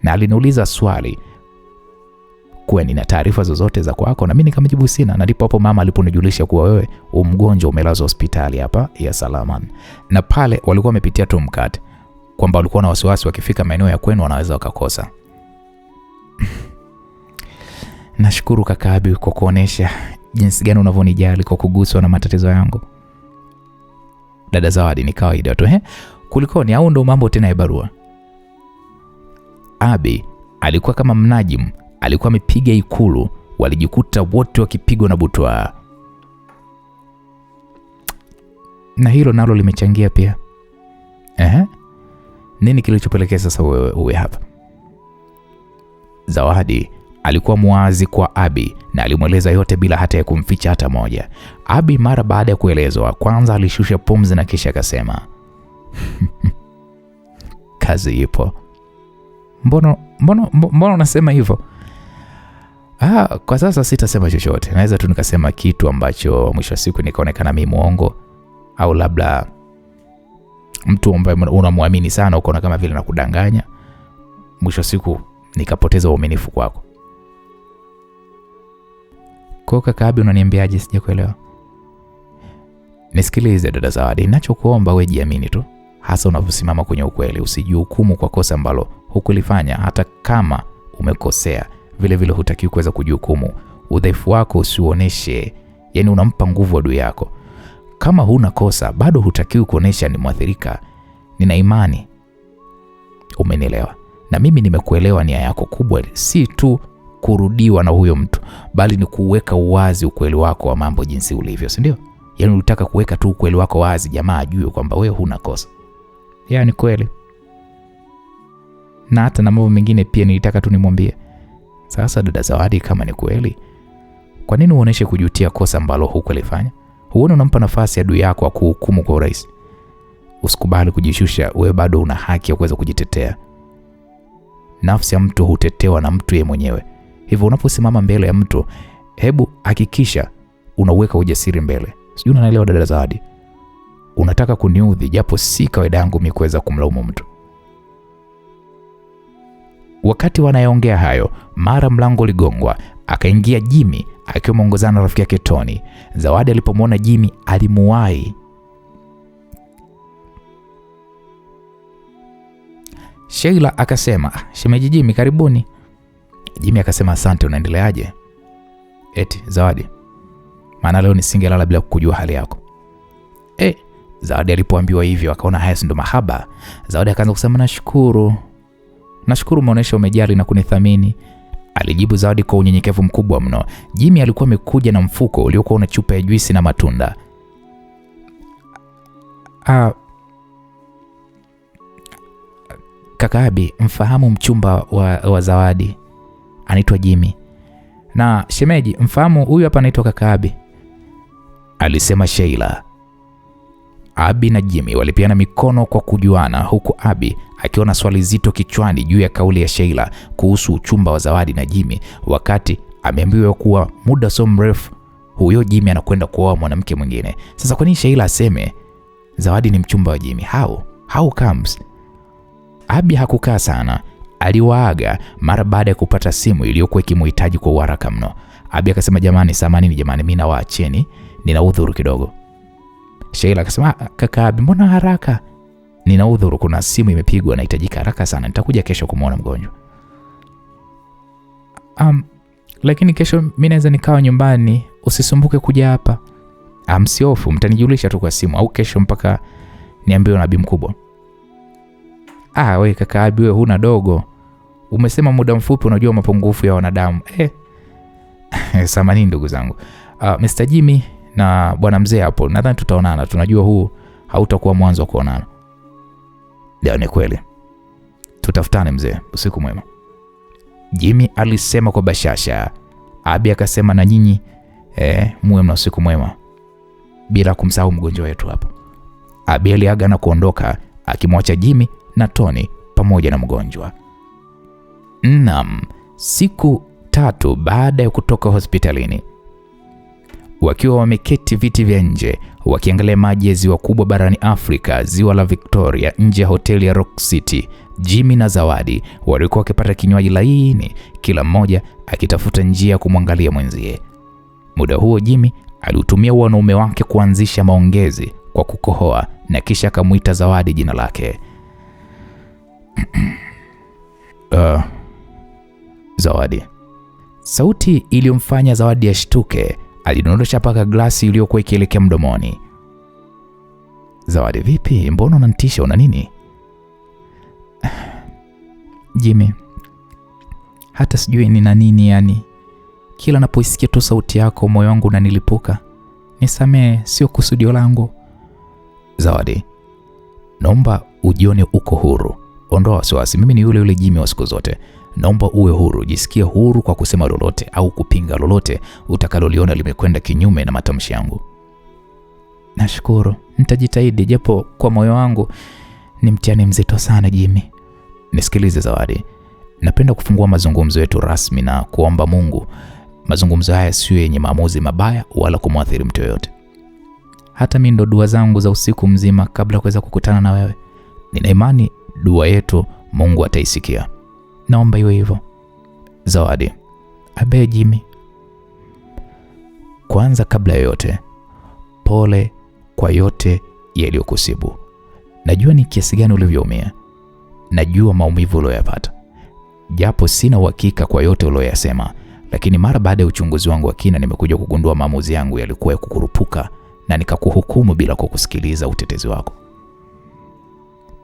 na aliniuliza swali kuwa nina taarifa zozote za kwako, na mimi nikamjibu sina. Na ndipo hapo mama aliponijulisha kuwa wewe mgonjwa umelazwa hospitali hapa ya Salaman, na pale walikuwa wamepitia tu mkate kwamba walikuwa na wasiwasi wakifika maeneo ya kwenu wanaweza wakakosa. Nashukuru kaka Abi kwa kuonesha jinsi gani unavyonijali kwa kuguswa na matatizo yangu. Dada Zawadi, ni kawaida tu kulikoni au ndo mambo tena ya barua? Abi alikuwa kama mnajimu, alikuwa amepiga ikulu, walijikuta wote wakipigwa na butwa. Na hilo nalo limechangia pia. Nini kilichopelekea sasa uwe hapa? Zawadi alikuwa muwazi kwa Abi na alimweleza yote bila hata ya kumficha hata moja. Abi mara baada ya kuelezwa, kwanza alishusha pumzi na kisha akasema, kazi ipo. Mbona unasema hivyo? Kwa sasa sitasema chochote. Naweza tu nikasema kitu ambacho mwisho wa siku nikaonekana mimi muongo, au labda mtu ambaye unamwamini sana ukaona kama vile nakudanganya, mwisho wa siku nikapoteza uaminifu kwako. Kwa kaka Abi, unaniambiaje? Sijakuelewa. Nisikilize dada Zawadi, ninachokuomba wewe jiamini tu, hasa unaposimama kwenye ukweli. Usijihukumu kwa kosa ambalo hukulifanya. Hata kama umekosea, vile vile hutakiwi kuweza kujihukumu. Udhaifu wako usiuoneshe, yani unampa nguvu adui yako. Kama huna kosa, bado hutakiwi kuonesha ni mwathirika. Nina imani umenielewa, na mimi nimekuelewa. Nia yako kubwa si tu kurudiwa na huyo mtu, bali ni kuweka uwazi ukweli wako wa mambo jinsi ulivyo, si ndio? Yani unataka kuweka tu ukweli wako wazi, jamaa ajue kwamba wewe huna kosa. Yani kweli. Na hata na mambo mengine pia nilitaka tu nimwambie. Sasa dada Zawadi, kama ni kweli, kwa nini uoneshe kujutia kosa ambalo hukulifanya? Huone unampa nafasi adui yako kuhukumu kwa urahisi. Usikubali kujishusha, wewe bado una haki ya kuweza kujitetea. Nafsi ya mtu hutetewa na mtu yeye mwenyewe. Hivyo unaposimama mbele ya mtu, hebu hakikisha unaweka ujasiri mbele. Sijui unanielewa dada Zawadi? Unataka kuniudhi, japo si kawaida yangu mimi kuweza kumlaumu mtu. Wakati wanaongea hayo, mara mlango uligongwa, akaingia Jimmy akiwa ameongozana na rafiki yake Tony. Zawadi alipomwona Jimmy alimuwahi. Sheila akasema, shemeji Jimmy, karibuni. Jimmy akasema, asante, unaendeleaje? Eti Zawadi, maana leo nisingelala bila kukujua hali yako. Zawadi alipoambiwa hivyo akaona haya ndo mahaba. Zawadi akaanza kusema, nashukuru umeonyesha umejali na kunithamini, alijibu Zawadi kwa unyenyekevu mkubwa mno. Jimmy alikuwa amekuja na mfuko uliokuwa una chupa ya juisi na matunda. Kaka Abi, mfahamu mchumba wa Zawadi, anaitwa Jimmy. Na shemeji, mfahamu huyu hapa anaitwa kaka Abi, alisema Sheila. Abi na Jimmy walipiana mikono kwa kujuana, huku Abi akiwa na swali zito kichwani juu ya kauli ya Sheila kuhusu uchumba wa Zawadi na Jimmy, wakati ameambiwa kuwa muda so mrefu huyo Jimmy anakwenda kuoa mwanamke mwingine. Sasa kwa nini Sheila aseme Zawadi ni mchumba wa Jimmy? How comes? Abi hakukaa sana, aliwaaga mara baada ya kupata simu iliyokuwa ikimhitaji kwa haraka mno. Abi akasema, jamani, mimi nawaacheni, nina udhuru kidogo. Sheila akasema, kaka Abi, mbona haraka? Nina udhuru, kuna simu imepigwa, nahitajika haraka sana, nitakuja kesho kumuona mgonjwa. Lakini kesho mimi naweza nikawa nyumbani, usisumbuke kuja hapa. Msiofu, mtanijulisha tu kwa simu, au kesho mpaka niambiwe na Abi mkubwa. Wewe kaka Abi, wewe huna dogo. Umesema muda mfupi unajua mapungufu ya wanadamu. Samahani ndugu zangu. Mr. Jimmy na bwana mzee hapo, nadhani tutaonana. Tunajua huu hautakuwa mwanzo wa kuonana. Ndio, ni kweli. Tutafutane mzee, usiku mwema, Jimmy alisema kwa bashasha. Abi akasema, na nyinyi muwe na usiku mwema, bila kumsahau mgonjwa wetu hapo. Abi aliaga na kuondoka akimwacha Jimmy na Tony pamoja na mgonjwa. Siku 3 baada ya kutoka hospitalini, wakiwa wameketi viti vya nje wakiangalia maji ya ziwa kubwa barani Afrika, ziwa la Victoria, nje ya hoteli ya Rock City. Jimmy na Zawadi walikuwa wakipata kinywaji laini, kila mmoja akitafuta njia ya kumwangalia mwenzie. Muda huo Jimmy aliutumia wanaume wake kuanzisha maongezi kwa kukohoa na kisha akamuita Zawadi jina lake. Zawadi. Sauti iliyomfanya Zawadi ashtuke. Alidondosha paka glasi iliyokuwa ikielekea mdomoni. Zawadi, vipi? Mbona unanitisha? Una nini? Jimmy, hata sijui nina nini yani. Kila napoisikia tu sauti yako moyo wangu unanilipuka. Nisamee, sio kusudio langu. Zawadi, naomba ujione uko huru. Ondoa wasiwasi, mimi ni yule Jimmy wa siku zote. Naomba uwe huru, jisikie huru kwa kusema lolote au kupinga lolote utakaloliona limekwenda kinyume na matamshi yangu. Nashukuru, nitajitahidi, japo kwa moyo wangu ni mtihani mzito sana Jimmy. Nisikilize Zawadi, napenda kufungua mazungumzo yetu rasmi na kuomba Mungu mazungumzo haya siyo yenye maamuzi mabaya wala kumwathiri mtu yoyote. Hata mimi ndo dua zangu za usiku mzima kabla kuweza kukutana na wewe. Nina imani dua yetu Mungu ataisikia. Naomba iwe hivyo. Zawadi. Abe Jimmy. Kwanza kabla yote, pole kwa yote yaliyokusibu. Najua ni kiasi gani ulivyoumia. Najua maumivu uliyopata. Japo sina uhakika kwa yote uliyosema, lakini mara baada ya uchunguzi wangu wa kina nimekuja kugundua maamuzi yangu yalikuwa ya kukurupuka na nikakuhukumu bila kukusikiliza utetezi wako.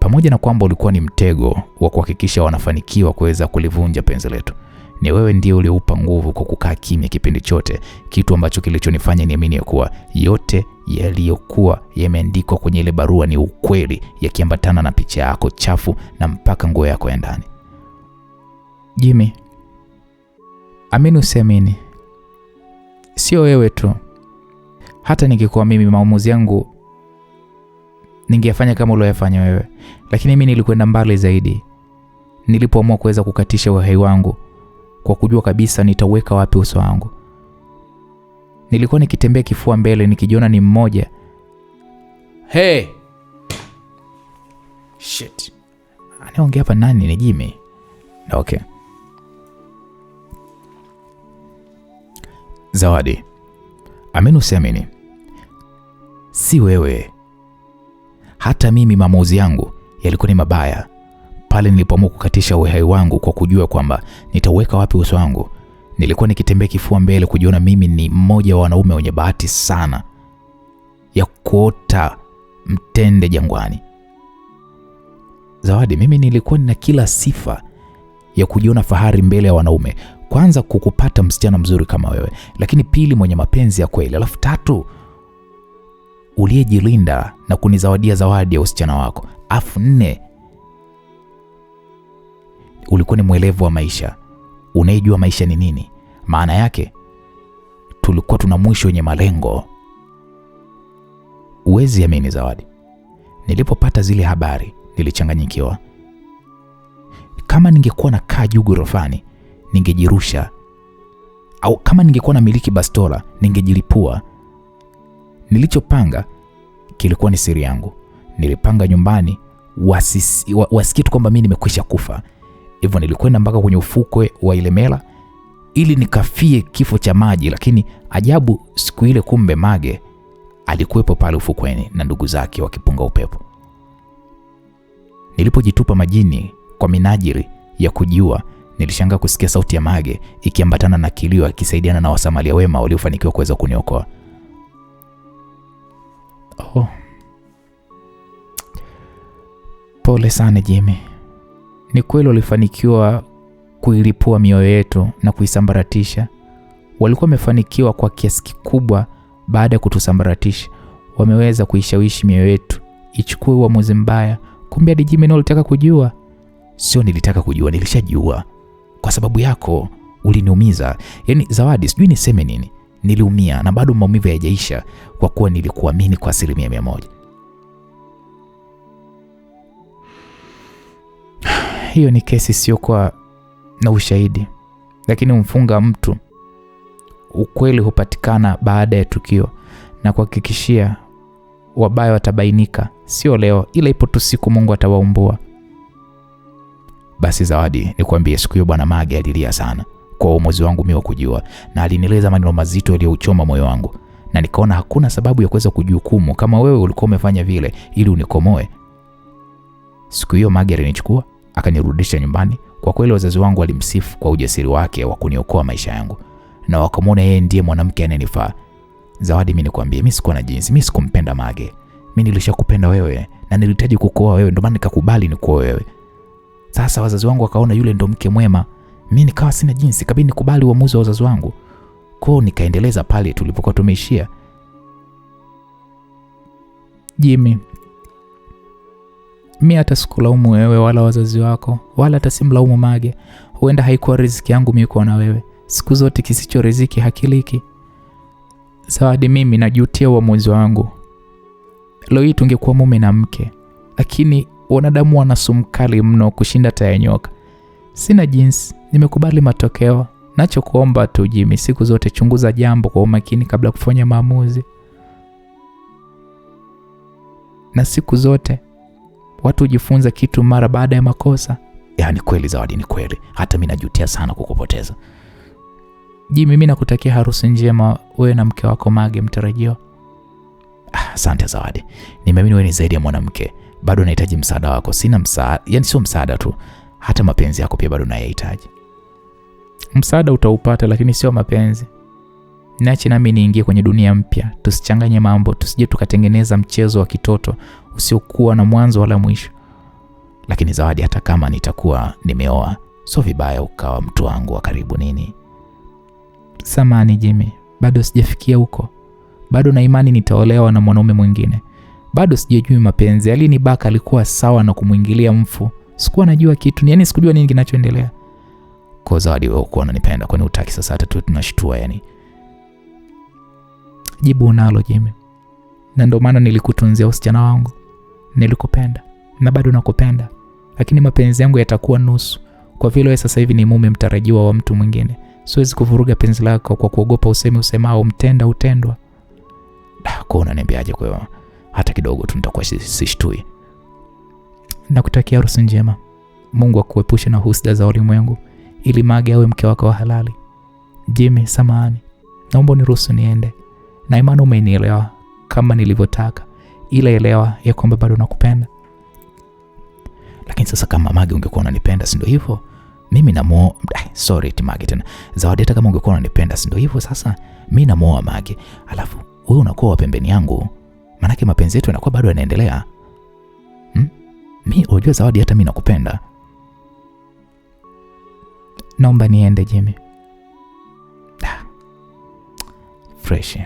Pamoja na kwamba ulikuwa ni mtego wa kuhakikisha wanafanikiwa kuweza kulivunja penzi letu, ni wewe ndiye uliupa nguvu kwa kukaa kimya kipindi chote, kitu ambacho kilichonifanya niamini ya kuwa yote yaliyokuwa yameandikwa kwenye ile barua ni ukweli, yakiambatana na picha yako chafu na mpaka nguo yako ya ndani. Jimmy, amini usiamini, sio wewe tu. Hata ningekuwa mimi, maamuzi yangu ningefanya kama uliyofanya wewe, lakini mimi nilikwenda mbali zaidi. Nilipoamua kuweza kukatisha uhai wangu kwa kujua kabisa nitaweka wapi uso wangu. Nilikuwa nikitembea kifua mbele nikijiona ni mmoja. Hey! Shit. Anaongea hapa nani? Ni Jimmy. Okay. Zawadi, amini usiamini, si wewe. Hata mimi maamuzi yangu yalikuwa ni mabaya. Pale nilipoamua kukatisha uhai wangu kwa kujua kwamba nitaweka wapi uso wangu, nilikuwa nikitembea kifua mbele kujiona mimi ni mmoja wa wanaume wenye bahati sana ya kuota mtende jangwani. Zawadi, mimi nilikuwa nina kila sifa ya kujiona fahari mbele ya wanaume. Kwanza kukupata msichana mzuri kama wewe, lakini pili mwenye mapenzi ya kweli, alafu tatu uliyejilinda na kunizawadia zawadi ya usichana wako, alafu nne ulikuwa ni mwelevu wa maisha, unayejua maisha ni nini. Maana yake tulikuwa tuna mwisho wenye malengo. Uwezi amini Zawadi, nilipopata zile habari nilichanganyikiwa. Kama ningekuwa na kaa juu ghorofani ningejirusha, au kama ningekuwa na miliki bastola ningejilipua. Nilichopanga kilikuwa ni siri yangu. Nilipanga nyumbani wasikie tu kwamba mimi nimekwisha kufa. Hivyo nilikwenda mpaka kwenye ufukwe wa Ilemela ili nikafie kifo cha maji, lakini ajabu siku ile kumbe Mage alikuwepo pale ufukweni na ndugu zake wakipunga upepo. Nilipojitupa majini kwa minajili ya kujiua, nilishangaa kusikia sauti ya Mage ikiambatana na kilio, akisaidiana na wasamaria wema waliofanikiwa kuweza kuniokoa. Oh. Pole sana Jimmy. Ni kweli walifanikiwa kuilipua mioyo yetu na kuisambaratisha. Walikuwa wamefanikiwa kwa kiasi kikubwa. Baada ya kutusambaratisha, wameweza kuishawishi mioyo yetu ichukue uamuzi mbaya. Kumbe hadi Jimmy alitaka kujua. Sio nilitaka kujua, nilishajua. Kwa sababu yako uliniumiza. Yaani Zawadi, sijui niseme nini. Niliumia na bado maumivu hayajaisha kwa kuwa nilikuamini kwa 100%. Hiyo ni kesi sio kwa na ushahidi, lakini umfunga mtu ukweli hupatikana baada ya tukio, na kuhakikishia wabaya watabainika, sio leo, ila ipo tu siku Mungu atawaumbua. Basi Zawadi, nikwambie, siku hiyo Bwana Mage alilia sana kwa uamuzi wangu mimi wa kujua, na alinieleza maneno mazito yaliyouchoma moyo wangu, na nikaona hakuna sababu ya kuweza kujihukumu kama wewe ulikuwa umefanya vile ili unikomoe. Siku hiyo Mage alinichukua akanirudisha nyumbani. Kwa kweli wazazi wangu walimsifu kwa ujasiri wake wa kuniokoa maisha yangu, na wakamwona yeye ndiye mwanamke anayenifaa. Zawadi, mimi nikwambie, mimi sikuwa na jinsi, mimi sikumpenda Mage. Mimi nilishakupenda wewe na nilihitaji kukuoa wewe, ndio maana nikakubali nikuoe wewe. Sasa wazazi wangu wakaona yule ndo mke mwema, mimi nikawa sina jinsi, kabidi nikubali uamuzi wa wazazi wangu. Kwa nikaendeleza pale tulipokuwa tumeishia. Jimmy, mimi hata sikulaumu wewe wala wazazi wako, wala hata simlaumu Mage. Huenda haikuwa riziki yangu mimi kuwa na wewe. Siku zote kisicho riziki hakiliki. Zawadi, mimi najutia uamuzi wangu. Leo hii tungekuwa mume na mke, lakini wanadamu wana sumu kali mno kushinda taya nyoka. Sina jinsi, nimekubali matokeo. Nachokuomba tu Jimmy, siku zote chunguza jambo kwa umakini kabla kufanya maamuzi. Na siku zote watu hujifunza kitu mara baada ya makosa. Yaani kweli Zawadi, ni kweli. Hata mimi najutia sana kukupoteza. Jimmy, mimi nakutakia harusi njema wewe na mke wako Mage mtarajiwa. Asante Zawadi. Nimeamini wewe ni zaidi ya mwanamke. Bado nahitaji msaada wako. Sina msaada, yani sio msaada tu, hata mapenzi yako pia bado nayahitaji. Msaada utaupata, lakini sio mapenzi. Niache nami niingie kwenye dunia mpya. Tusichanganye mambo, tusije tukatengeneza mchezo wa kitoto usiokuwa na mwanzo wala mwisho. Lakini Zawadi, hata kama nitakuwa nimeoa, sio vibaya ukawa mtu wangu wa karibu nini. Samahani Jimmy, bado sijafikia huko. Bado na imani nitaolewa na mwanaume mwingine. Bado sijajui mapenzi. Alinibaka alikuwa sawa na kumwingilia mfu. Sikuwa najua kitu, yani sikujua nini kinachoendelea. Kwa Zawadi, wewe uko unanipenda, kwani hutaki sasa hata tu tunashtua yani? Jibu unalo Jimmy. Na ndio maana nilikutunzia usichana wangu. Nilikupenda na bado nakupenda. Lakini mapenzi yangu yatakuwa nusu. Kwa vile wewe sasa hivi ni mume mtarajiwa wa mtu mwingine. Siwezi kuvuruga penzi lako kwa kuogopa usemi usemao mtenda utendwa. Kwa unaniambiaje kwa hiyo? Hata kidogo tu nitakuwa sishtui. Nakutakia harusi njema. Mungu akuepushe na husda za ulimwengu ili Mage awe mke wako wa halali. Jimmy, samahani. Naomba uniruhusu niende. Na imani umenielewa kama nilivyotaka. Ila elewa ya kwamba bado nakupenda. Lakini sasa kama Mage ungekuwa unanipenda, si ndio hivyo? Mimi namuoa, sorry Mage tena. Zawadi, hata kama ungekuwa unanipenda, si ndio hivyo sasa? Mimi namuoa Mage. Alafu wewe unakuwa pembeni yangu. Maana mapenzi yetu yanakuwa bado yanaendelea. Mimi unajua Zawadi, hata mimi nakupenda. Naomba niende Jimmy. Fresh.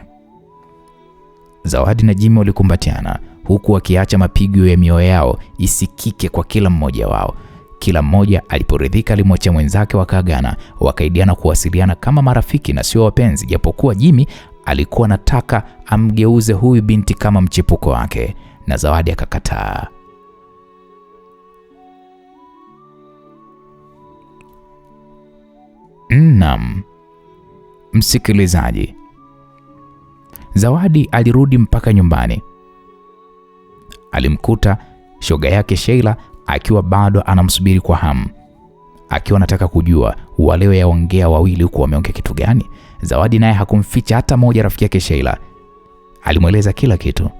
Zawadi na Jimmy walikumbatiana huku wakiacha mapigo ya mioyo yao isikike kwa kila mmoja wao. Kila mmoja aliporidhika alimwacha mwenzake, wakaagana, wakaidiana kuwasiliana kama marafiki na sio wapenzi, japokuwa Jimmy alikuwa anataka amgeuze huyu binti kama mchepuko wake, na Zawadi akakataa. Naam, msikilizaji, Zawadi alirudi mpaka nyumbani. Alimkuta shoga yake Sheila akiwa bado anamsubiri kwa hamu, akiwa anataka kujua wale yaongea wawili huko wameongea kitu gani. Zawadi naye hakumficha hata moja rafiki yake Sheila. Alimweleza kila kitu.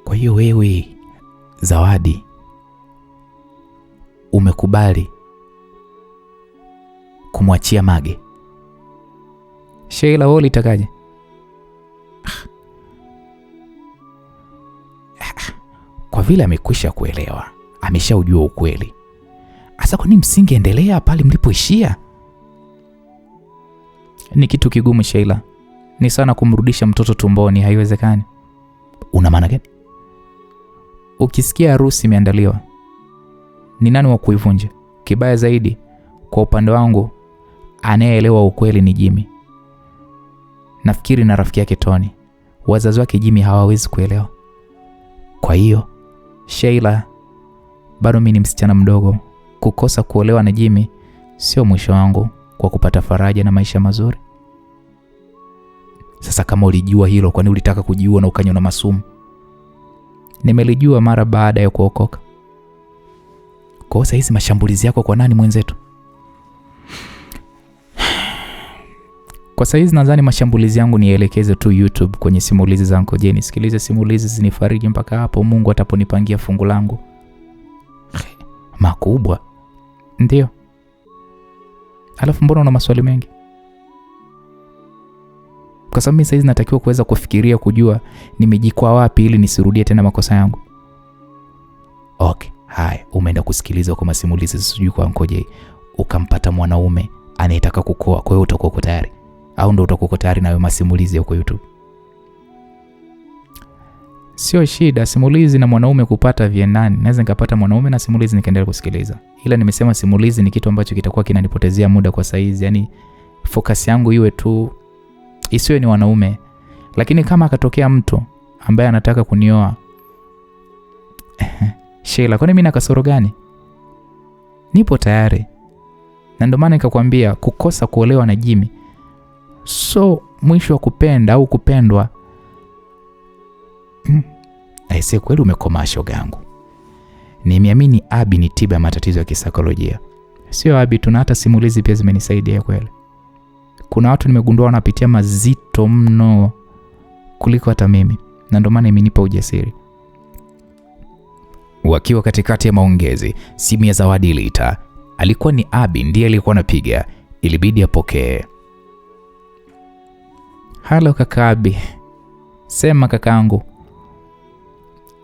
Kwa hiyo wewe Zawadi umekubali kumwachia Mage? Sheila, wewe ulitakaje? Kwa vile amekwisha kuelewa, ameshaujua ukweli. Asa kwa nini msingeendelea pale mlipoishia? Ni kitu kigumu Sheila. Ni sana kumrudisha mtoto tumboni, haiwezekani. Una maana gani? Ukisikia harusi imeandaliwa, ni nani wa kuivunja? Kibaya zaidi, kwa upande wangu anayeelewa ukweli ni Jimmy. Nafikiri na rafiki yake Tony. Wazazi wake Jimmy hawawezi kuelewa. Kwa hiyo Sheila, bado mimi ni msichana mdogo. kukosa kuolewa na Jimmy sio mwisho wangu kwa kupata faraja na maisha mazuri. Sasa kama ulijua hilo, kwani ulitaka kujiua na ukanywa na masumu? Nimelijua mara baada ya kuokoka. Kwa sasa hizi mashambulizi yako kwa nani mwenzetu? Kwa sasa hizi nadhani mashambulizi yangu nielekeze tu YouTube kwenye simulizi zangu. Je, nisikilize simulizi zinifariji mpaka hapo Mungu ataponipangia fungu langu makubwa? Ndio. Alafu mbona una maswali mengi? Kwa sababu mimi sasa hizi natakiwa kuweza kufikiria kujua nimejikwaa wapi ili nisirudie tena makosa yangu. Okay, haya, umeenda kusikiliza kwa masimulizi sijui kwa Ankoje, ukampata mwanaume anayetaka kukoa, kwa hiyo utakuwa uko tayari? Au ndo utakuwa tayari na masimulizi ya kwa YouTube? Sio shida simulizi na mwanaume kupata vienani. Naweza nikapata mwanaume na simulizi nikaendelea kusikiliza. Ila nimesema simulizi ni kitu ambacho kitakuwa kinanipotezea muda kwa saizi. Yaani focus yangu iwe tu isiwe ni wanaume. Lakini kama akatokea mtu ambaye anataka kunioa, Sheila, kwani mimi na kasoro gani? Nipo tayari. Na ndio maana nikakwambia kukosa kuolewa na Jimmy so mwisho wa kupenda au kupendwa. Aise, kweli umekoma shoga yangu. Nimeamini Abi ni tiba ya matatizo ya kisaikolojia. Sio Abi, tuna hata simulizi pia zimenisaidia kweli. Kuna watu nimegundua wanapitia mazito mno kuliko hata mimi, na ndio maana imenipa ujasiri. Wakiwa katikati ya maongezi, simu ya Zawadi iliita. Alikuwa ni Abi, ndiye alikuwa anapiga. Ilibidi apokee. Halo kaka Abi. Sema kakaangu.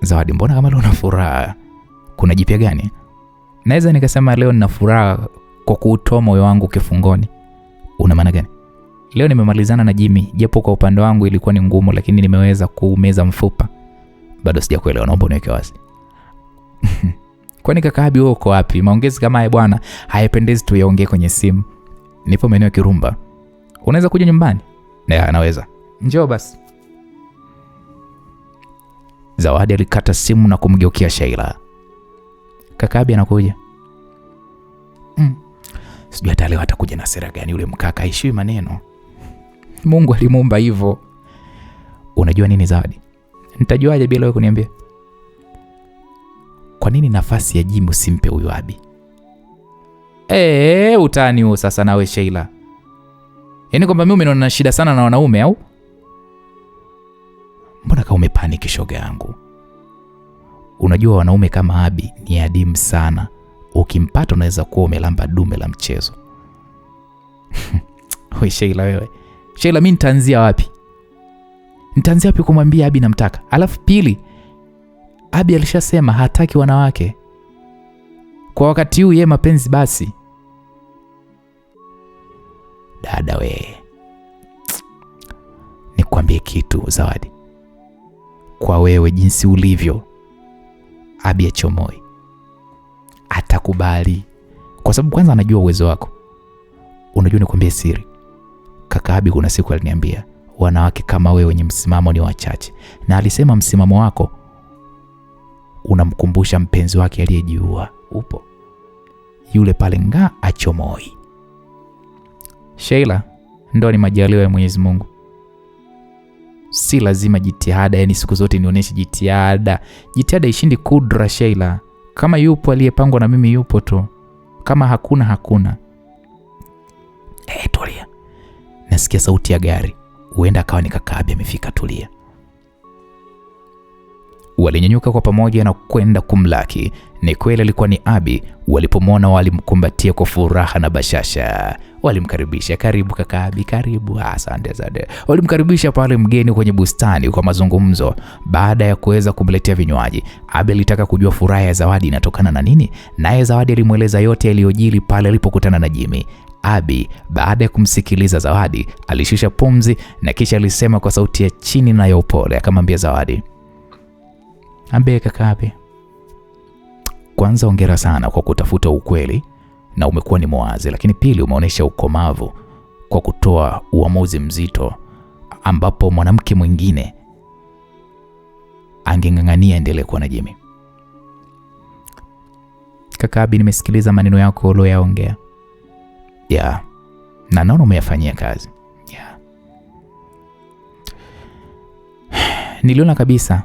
Zawadi, mbona kama leo una furaha? Kuna jipya gani? Naweza nikasema leo nina furaha kwa kuutoa moyo wangu kifungoni. Una maana gani? Leo nimemalizana na Jimmy, japo kwa upande wangu ilikuwa ni ngumu, lakini nimeweza kuumeza mfupa. Bado sijakuelewa, naomba uniweke wazi. Kwani kaka Abi wewe uko wapi? Maongezi kama haya bwana hayapendezi tu yaongee kwenye simu. Nipo maeneo ya Kirumba. Unaweza kuja nyumbani? Na anaweza. Njoo basi. Zawadi alikata simu na kumgeukia Sheila. Kaka Abi anakuja. Sijui hata leo atakuja na sera gani yule mkaka, aishiwi maneno. Mungu alimuumba hivyo. Unajua nini Zawadi? Nitajuaje bila wewe kuniambia? Kwa nini nafasi ya Jimmy usimpe huyo Abi? Utani huo sasa nawe Sheila. Yaani kwamba mimi nina shida sana na wanaume au? Mbona kama umepaniki shoga yangu? Unajua wanaume kama Abi ni adimu sana. Ukimpata unaweza kuwa umelamba dume la mchezo. Wewe Sheila wewe. Sheila, mimi nitaanzia wapi? Nitaanzia wapi kumwambia Abi namtaka? Alafu pili, Abi alishasema hataki wanawake. Kwa wakati huu yeye mapenzi basi. Dada we, nikwambie kitu Zawadi. Kwa wewe jinsi ulivyo, Abi achomoi. Atakubali. Kwa sababu kwanza anajua uwezo wako. Unajua nikwambie siri. Kaka Abi kuna siku aliniambia, wanawake kama wewe wenye msimamo ni wachache. Na alisema msimamo wako unamkumbusha mpenzi wake aliyejiua. Upo. Yule pale nga achomoi. Sheila, ndo ni majaliwa ya Mwenyezi Mungu. Si lazima jitihada, yani siku zote nionyeshe jitihada. Jitihada ishindi kudra Sheila. Kama yupo aliyepangwa na mimi yupo tu. Kama hakuna. Tulia. Nasikia sauti ya gari. Huenda akawa ni kaka Abi amefika, tulia. Walinyanyuka kwa pamoja na kwenda kumlaki. Ni kweli alikuwa ni Abi. Walipomwona walimkumbatia kwa furaha na bashasha. Walimkaribisha, karibu kaka Abi, karibu. Asante. Walimkaribisha pale mgeni kwenye bustani kwa mazungumzo. Baada ya kuweza kumletea vinywaji, Abi alitaka kujua furaha ya Zawadi inatokana na nini. Naye Zawadi alimweleza yote yaliyojiri pale alipokutana na Jimmy. Abi baada ya kumsikiliza Zawadi alishusha pumzi na kisha alisema kwa sauti ya chini na ya upole, akamwambia Zawadi, "Ambe kaka Abi, kwanza hongera sana kwa kutafuta ukweli na umekuwa ni mwazi, lakini pili umeonyesha ukomavu kwa kutoa uamuzi mzito ambapo mwanamke mwingine angeng'ang'ania endelee kuwa na Jimmy." Kaka Abi, nimesikiliza maneno yako uliyoyaongea. Na naona umeyafanyia kazi. Niliona kabisa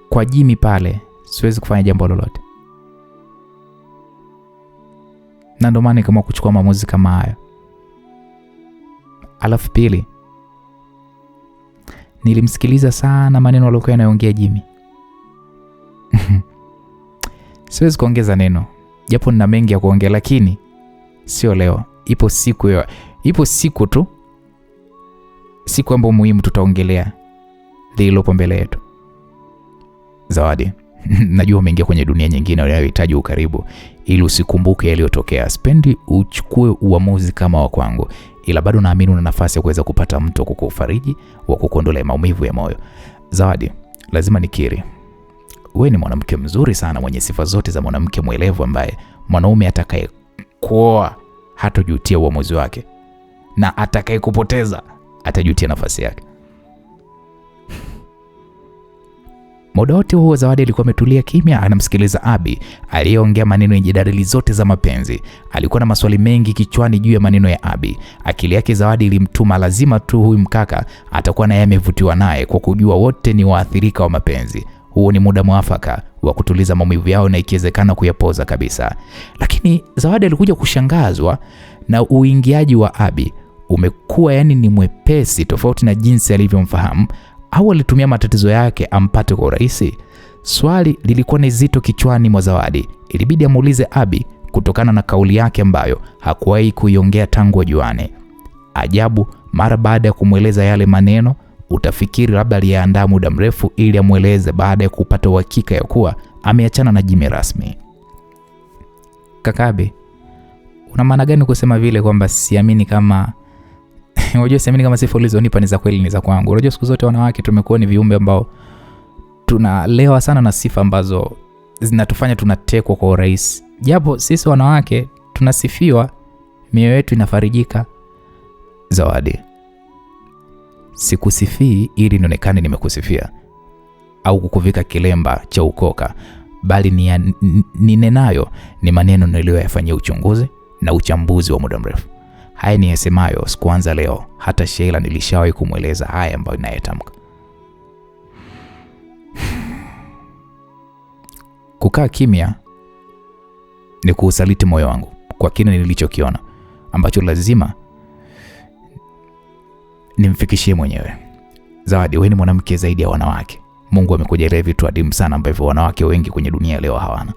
kwa Jimmy pale siwezi kufanya jambo lolote, na ndio maana kama kuchukua maamuzi kama haya. Alafu pili, nilimsikiliza sana maneno aliyokuwa anaongea Jimmy. Siwezi kuongeza neno, japo nina mengi ya kuongea, lakini sio leo. Ipo siku tu, siku ambayo muhimu tutaongelea lilopo mbele yetu. Zawadi, najua umeingia kwenye dunia nyingine inayohitaji ukaribu ili usikumbuke yaliyotokea. Sipendi uchukue uamuzi kama wa kwangu, ila bado naamini una nafasi ya kuweza kupata mtu kukufariji, wa kukuondolea maumivu ya moyo. Zawadi, lazima nikiri, wewe ni mwanamke mzuri sana, mwenye sifa zote za mwanamke mwelevu, ambaye mwanaume atakayekuoa hatajutia uamuzi wake, na atakayekupoteza atajutia nafasi yake. Muda wote huo Zawadi alikuwa ametulia kimya, anamsikiliza Abi aliyeongea maneno yenye dalili zote za mapenzi. Alikuwa na maswali mengi kichwani juu ya maneno ya Abi. Akili yake Zawadi ilimtuma lazima tu huyu mkaka atakuwa naye amevutiwa naye, kwa kujua wote ni waathirika wa mapenzi. Huo ni muda mwafaka wa kutuliza maumivu yao na ikiwezekana kuyapoza kabisa. Lakini Zawadi alikuja kushangazwa na uingiaji wa Abi. Umekuwa ni mwepesi tofauti na jinsi alivyomfahamu, au alitumia matatizo yake ampate kwa urahisi? Swali lilikuwa ni zito kichwani mwa Zawadi. Ilibidi amuulize Abi kutokana na kauli yake ambayo hakuwahi kuiongea tangu wajuane. Ajabu, mara baada ya kumweleza yale maneno, utafikiri labda aliandaa muda mrefu ili amueleze baada ya kupata uhakika ya kuwa ameachana na Jimmy rasmi. Kaka Abi, una maana gani kusema vile kwamba siamini kama unajua siamini kama sifa ulizonipa ni za kweli, ni za kwangu? Unajua siku zote wanawake tumekuwa ni viumbe ambao tunalewa sana na sifa ambazo zinatufanya tunatekwa kwa urahisi. Japo sisi wanawake tunasifiwa, mioyo yetu inafarijika. Zawadi, sikusifii ili nionekane nimekusifia au kukuvika kilemba cha ukoka, bali ninenayo ni maneno niliyoyafanyia uchunguzi na uchambuzi wa muda mrefu. Haya ni yasemayo sikuanza leo, hata Sheila nilishawahi kumweleza haya ambayo ninayatamka. Kukaa kimya ni kuusaliti moyo wangu kwa kile nilichokiona, ambacho lazima nimfikishie mwenyewe. Zawadi, wewe ni mwanamke zaidi ya wanawake. Mungu amekujalia vitu adimu sana ambavyo wanawake wengi kwenye dunia leo hawana.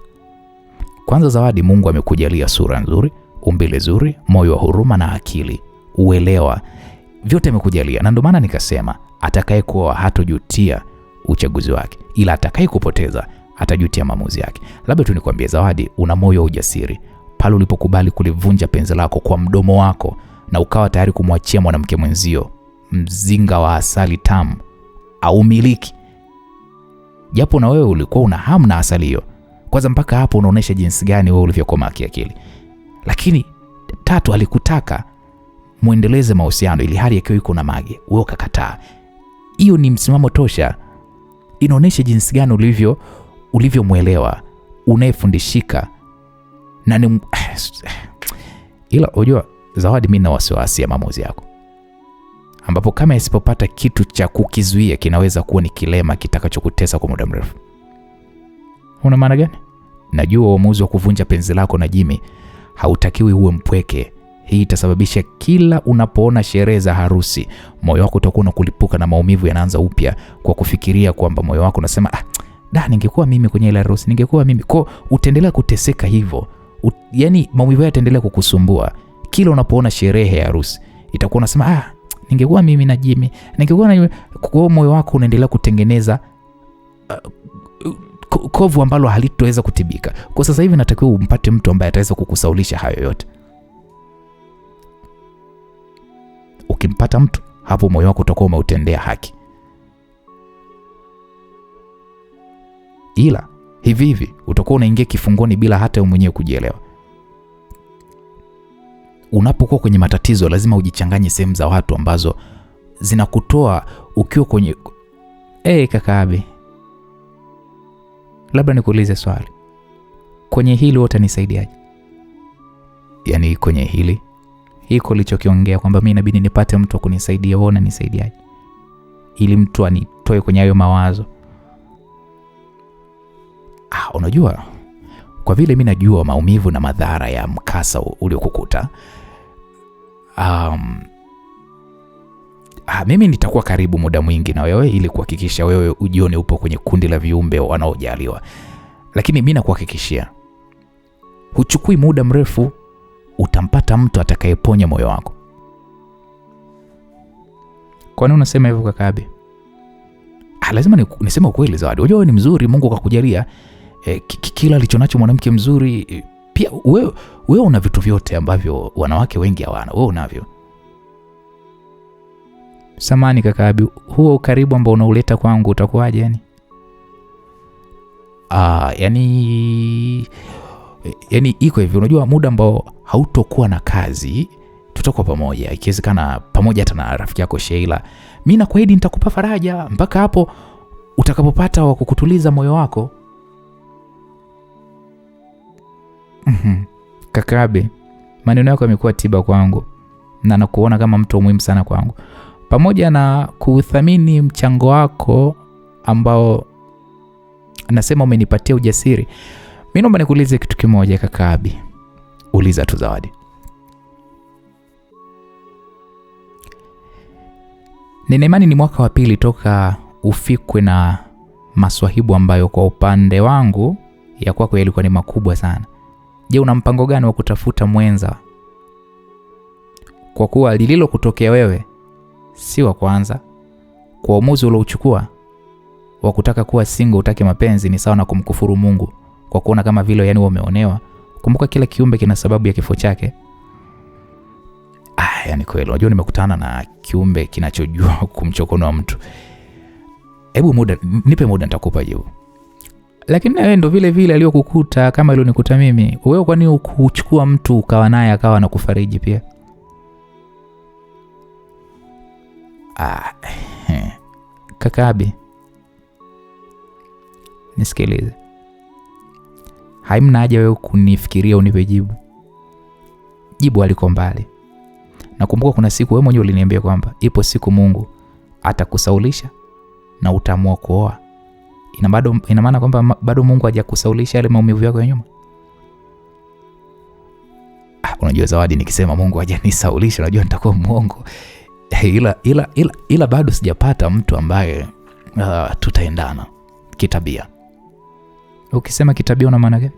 Kwanza Zawadi, Mungu amekujalia sura nzuri, umbile zuri, moyo wa huruma na akili, uelewa. Vyote amekujalia, na ndio maana nikasema atakayekuoa hatojutia uchaguzi wake, ila atakayekupoteza atajutia maamuzi yake. Labda tu nikwambie Zawadi, una moyo wa ujasiri. Pale ulipokubali kulivunja penzi lako kwa mdomo wako na ukawa tayari kumwachia mwanamke mwenzio mzinga wa asali tamu au miliki, japo na wewe ulikuwa una hamu na asali hiyo. Kwanza mpaka hapo unaonesha jinsi gani wewe ulivyokomaa kiakili. Lakini tatu, alikutaka muendeleze mahusiano ili hali yake iko na Mage, wewe ukakataa. Hiyo ni msimamo tosha. Inaonesha jinsi gani ulivyomuelewa, unayefundishika na ni ila unajua Zawadi, mimi na wasiwasi ya maamuzi yako, ambapo kama isipopata kitu cha kukizuia kinaweza kuwa ni kilema kitakachokutesa kwa muda mrefu. Una maana gani? Najua uamuzi wa kuvunja penzi lako na Jimmy hautakiwi uwe mpweke. Hii itasababisha kila unapoona sherehe za harusi, moyo wako utakuwa unakulipuka na maumivu yanaanza upya kwa kufikiria kwamba moyo wako unasema ningekuwa mimi kwenye ile harusi, ningekuwa mimi. Kwa utaendelea kuteseka hivyo. Yaani maumivu yataendelea kukusumbua. Kila unapoona sherehe ya harusi, itakuwa unasema ningekuwa mimi na Jimmy, ningekuwa na. Kwa moyo wako unaendelea kutengeneza kovu ambalo halitoweza kutibika. Kwa sasa hivi natakiwa umpate mtu ambaye ataweza kukusaulisha hayo yote. Ukimpata mtu, hapo moyo wako utakuwa umeutendea haki. Ila hivi utakuwa unaingia kifungoni bila hata wewe mwenyewe kujielewa. Unapokuwa kwenye matatizo lazima ujichanganye sehemu za watu ambazo zinakutoa ukiwa kwenye kaka Abi. Labda nikuulize swali. Kwenye hili wewe utanisaidiaje? Yaani kwenye hili? Hiko lichokiongea kwamba mimi inabidi nipate mtu kunisaidia, wewe unanisaidiaje? Ili mtu anitoe kwenye hayo mawazo. Unajua, kwa vile mimi najua maumivu na madhara ya mkasa uliokukuta, mimi nitakuwa karibu muda mwingi na wewe ili kuhakikisha wewe ujione upo kwenye kundi la viumbe wanaojaliwa. Lakini mimi nakuhakikishia, huchukui muda mrefu utampata mtu atakayeponya moyo wako. Kwa nini unasema hivyo kaka Abi? Lazima niseme ukweli Zawadi. Unajua wewe ni mzuri, Mungu akakujalia kila alichonacho mwanamke mzuri. Pia wewe una vitu vyote ambavyo wanawake wengi hawana, wewe unavyo. Samani kaka Abi, huo karibu ambao unauleta kwangu utakuwaje yani? Yani iko hivi, unajua muda ambao hautokuwa na kazi tutakuwa pamoja, ikiwezekana pamoja hata na rafiki yako Sheila. Mimi nakuahidi nitakupa faraja mpaka hapo utakapopata wa kukutuliza moyo wako. Kaka Abi, maneno yako yamekuwa tiba kwangu na nakuona kama mtu muhimu sana kwangu. Pamoja na kuthamini mchango wako ambao nasema umenipatia ujasiri, mimi naomba nikuulize kitu kimoja kaka Abi. Uliza tu Zawadi. Nina imani ni mwaka wa pili toka ufikwe na maswahibu ambayo kwa upande wangu ya kwako yalikuwa ni makubwa sana. Je, una mpango gani wa kutafuta mwenza? Kwa kuwa lililo kutokea wewe si wa kwanza. Kwa uamuzi uliochukua wa kutaka kuwa single, utake mapenzi, ni sawa na kumkufuru Mungu kwa kuona kama vile yani umeonewa. Kumbuka kila kiumbe kina sababu ya kifo chake. Yani kweli, unajua nimekutana na kiumbe kinachojua kumchokonoa mtu. Hebu nipe muda nitakupa jibu. Lakini wewe ndo vile vile aliyokukuta kama ilionikuta mimi. Wewe kwa nini ukuchukua mtu ukawa naye akawa na kufariji pia? Kaka Abi, nisikilize. Haimna haja wewe kunifikiria unipe jibu. Jibu aliko mbali. Nakumbuka kuna siku wewe mwenyewe uliniambia kwamba ipo siku Mungu atakusaulisha na utaamua kuoa. Ina maana kwamba bado Mungu hajakusaulisha yale maumivu yako ya nyuma? Unajua Zawadi, nikisema Mungu hajanisaulisha unajua nitakuwa muongo. Ila bado sijapata mtu ambaye tutaendana kitabia. Ukisema kitabia una maana gani?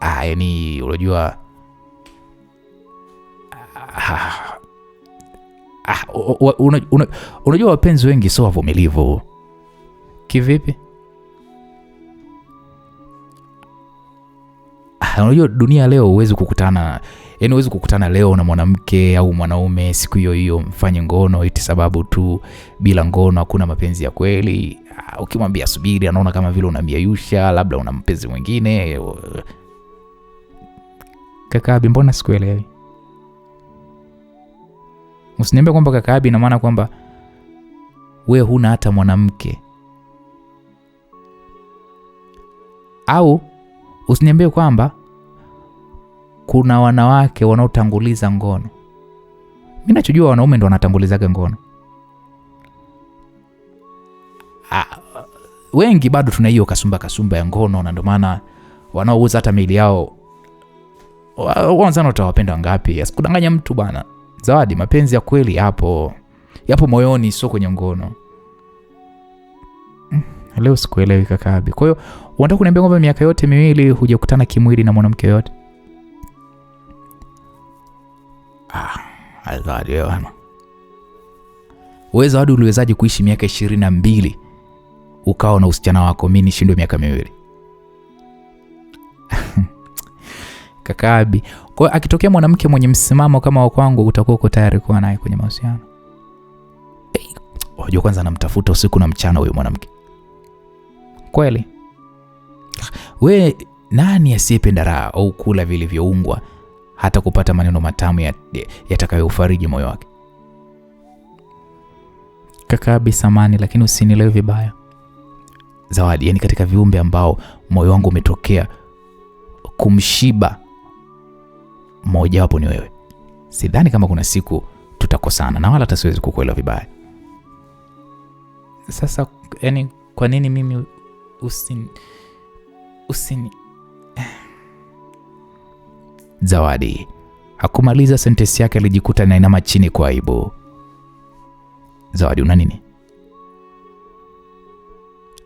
Yani unajua unajua wapenzi wengi sio wavumilivu. Kivipi? Unajua dunia leo huwezi kukutana leo na mwanamke au mwanaume siku hiyo hiyo mfanye ngono eti sababu tu bila ngono hakuna mapenzi ya kweli. Ukimwambia subiri anaona kama vile unamiayusha, labda una mpenzi mwingine. Kaka Abi, mbona sikuelewi? Usiniambie kwamba kaka Abi ina maana kwamba wewe huna hata mwanamke. Au usiniambie kwamba kuna wanawake wanaotanguliza ngono. Mimi nachojua wanaume ndo wanatangulizaga ngono. Wengi bado tuna hiyo kasumba ya ngono, na ndio maana wanaouza hata miili yao wanzana utawapenda ngapi? Asikudanganya mtu bana. Zawadi, mapenzi ya kweli yapo moyoni, sio kwenye ngono. Leo sikuelewi kaka Abi. Kwa hiyo unataka kuniambia kwamba miaka yote miwili hujakutana kimwili na mwanamke yote? Zawadi wewe Zawadi, uliwezaje kuishi miaka 22 ukawa na usichana wako, mimi nishindwe miaka miwili? Kaka Abi, kwa akitokea mwanamke mwenye msimamo kama wa kwangu utakuwa uko tayari kuwa naye kwenye mahusiano? Unajua kwanza namtafuta usiku na mchana huyo mwanamke. Kweli? We nani asiyependa raha au kula vilivyoungwa hata kupata maneno matamu yatakayofariji moyo wake? Kaka Abi, samani lakini usinielewe vibaya. Zawadi, yani katika viumbe ambao moyo wangu umetokea kumshiba, mmoja wapo ni wewe. Sidhani kama kuna siku tutakosana na wala hata siwezi kukuelewa vibaya. Sasa yani kwa nini mimi Zawadi hakumaliza sentensi yake, alijikuta anainama chini kwa aibu. Zawadi, una nini?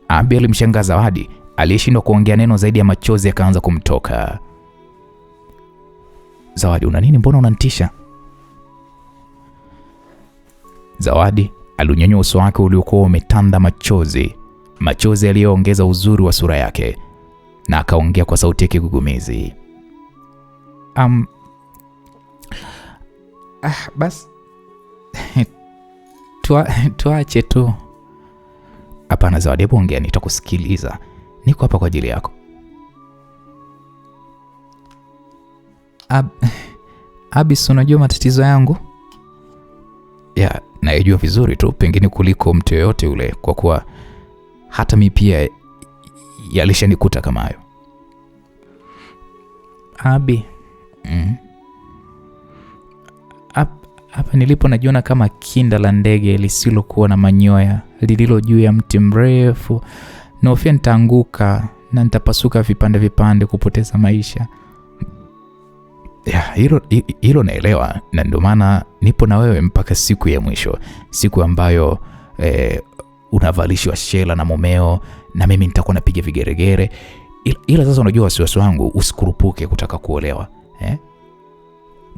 Abi alimshangaa Zawadi, aliyeshindwa kuongea neno zaidi ya machozi akaanza kumtoka. Zawadi, una nini? Mbona unanitisha? Zawadi alinyanyua uso wake uliokuwa umetanda machozi yaliyoongeza uzuri wa sura yake, na akaongea kwa sauti ya kigugumizi. Bas tuache tu. Hapana Zawadi, hebu ongea, nitakusikiliza. Niko hapa kwa ajili yako. Abis, unajua matatizo yangu? Ya, naijua vizuri tu, pengine kuliko mtu yoyote ule, kwa kuwa hata mimi pia yalishanikuta kama hayo. Abi, hapa nilipo najiona kama kinda la ndege lisilokuwa na manyoya lililo juu ya mti mrefu, na hofia nitaanguka na nitapasuka vipande kupoteza maisha. Ya, hilo naelewa, na ndio maana nipo na wewe mpaka siku ya mwisho, siku ambayo unavalishwa shela na mumeo, na mimi nitakuwa napiga vigeregere. Ila sasa unajua wasiwasi wangu, usikurupuke kutaka kuolewa.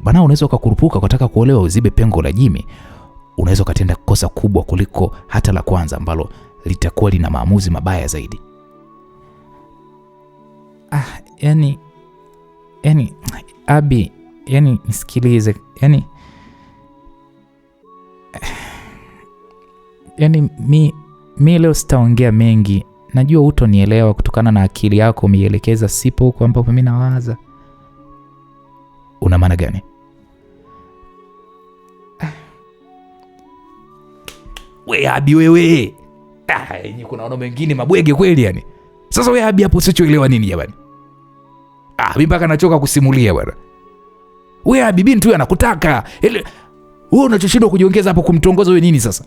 Bana, unaweza ukakurupuka kutaka kuolewa uzibe pengo la Jimmy. Unaweza ukatenda kosa kubwa kuliko hata la kwanza ambalo litakuwa lina maamuzi mabaya zaidi. Yani Abi, yani nisikilize. Yani mi leo sitaongea mengi. Najua hutonielewa kutokana na akili yako umeielekeza sipo huko ambapo mimi nawaza. Una maana gani? We Abi wewe. Kuna wanaume wengine mabwege kweli yani. Sasa we Abi hapo usichoelewa nini jamani? Mimi mpaka nachoka kusimulia bwana. We Abi, binti huyu anakutaka. Wewe unachoshindwa kujiongeza hapo kumtongoza wewe nini sasa?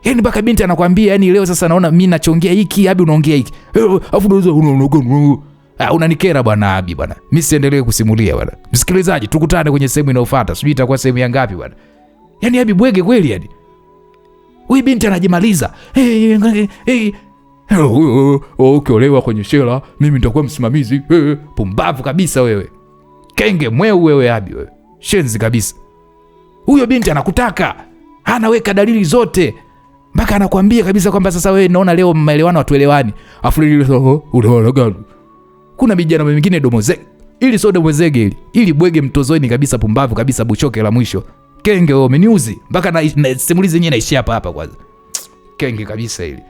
Yaani mpaka binti anakuambia yani leo sasa naona mimi nachongea hiki, Abi unaongea hiki. Afu unanikera bwana Abi bwana. Mimi siendelee kusimulia bwana. Msikilizaji, tukutane kwenye sehemu inayofuata. Sijui itakuwa sehemu ya ngapi bwana. Yaani Abi bwege kweli yani. Huyu binti anajimaliza. Ukiolewa kwenye shela, mimi nitakuwa msimamizi. Pumbavu kabisa wewe. Kenge mweu wewe Abi wewe. Shenzi kabisa. Huyo binti anakutaka. Anaweka dalili zote. Mpaka anakuambia kabisa kwamba sasa wewe naona leo maelewano hatuelewani. Afu unaona gani? Kuna vijana wengine domozege. Ili sio domozege ili bwege mtozoni kabisa, pumbavu kabisa, buchoke la mwisho. Kenge wewe umeniuzi. Mpaka na simulizi yenyewe inaishia hapa kwanza. Kenge kabisa hili.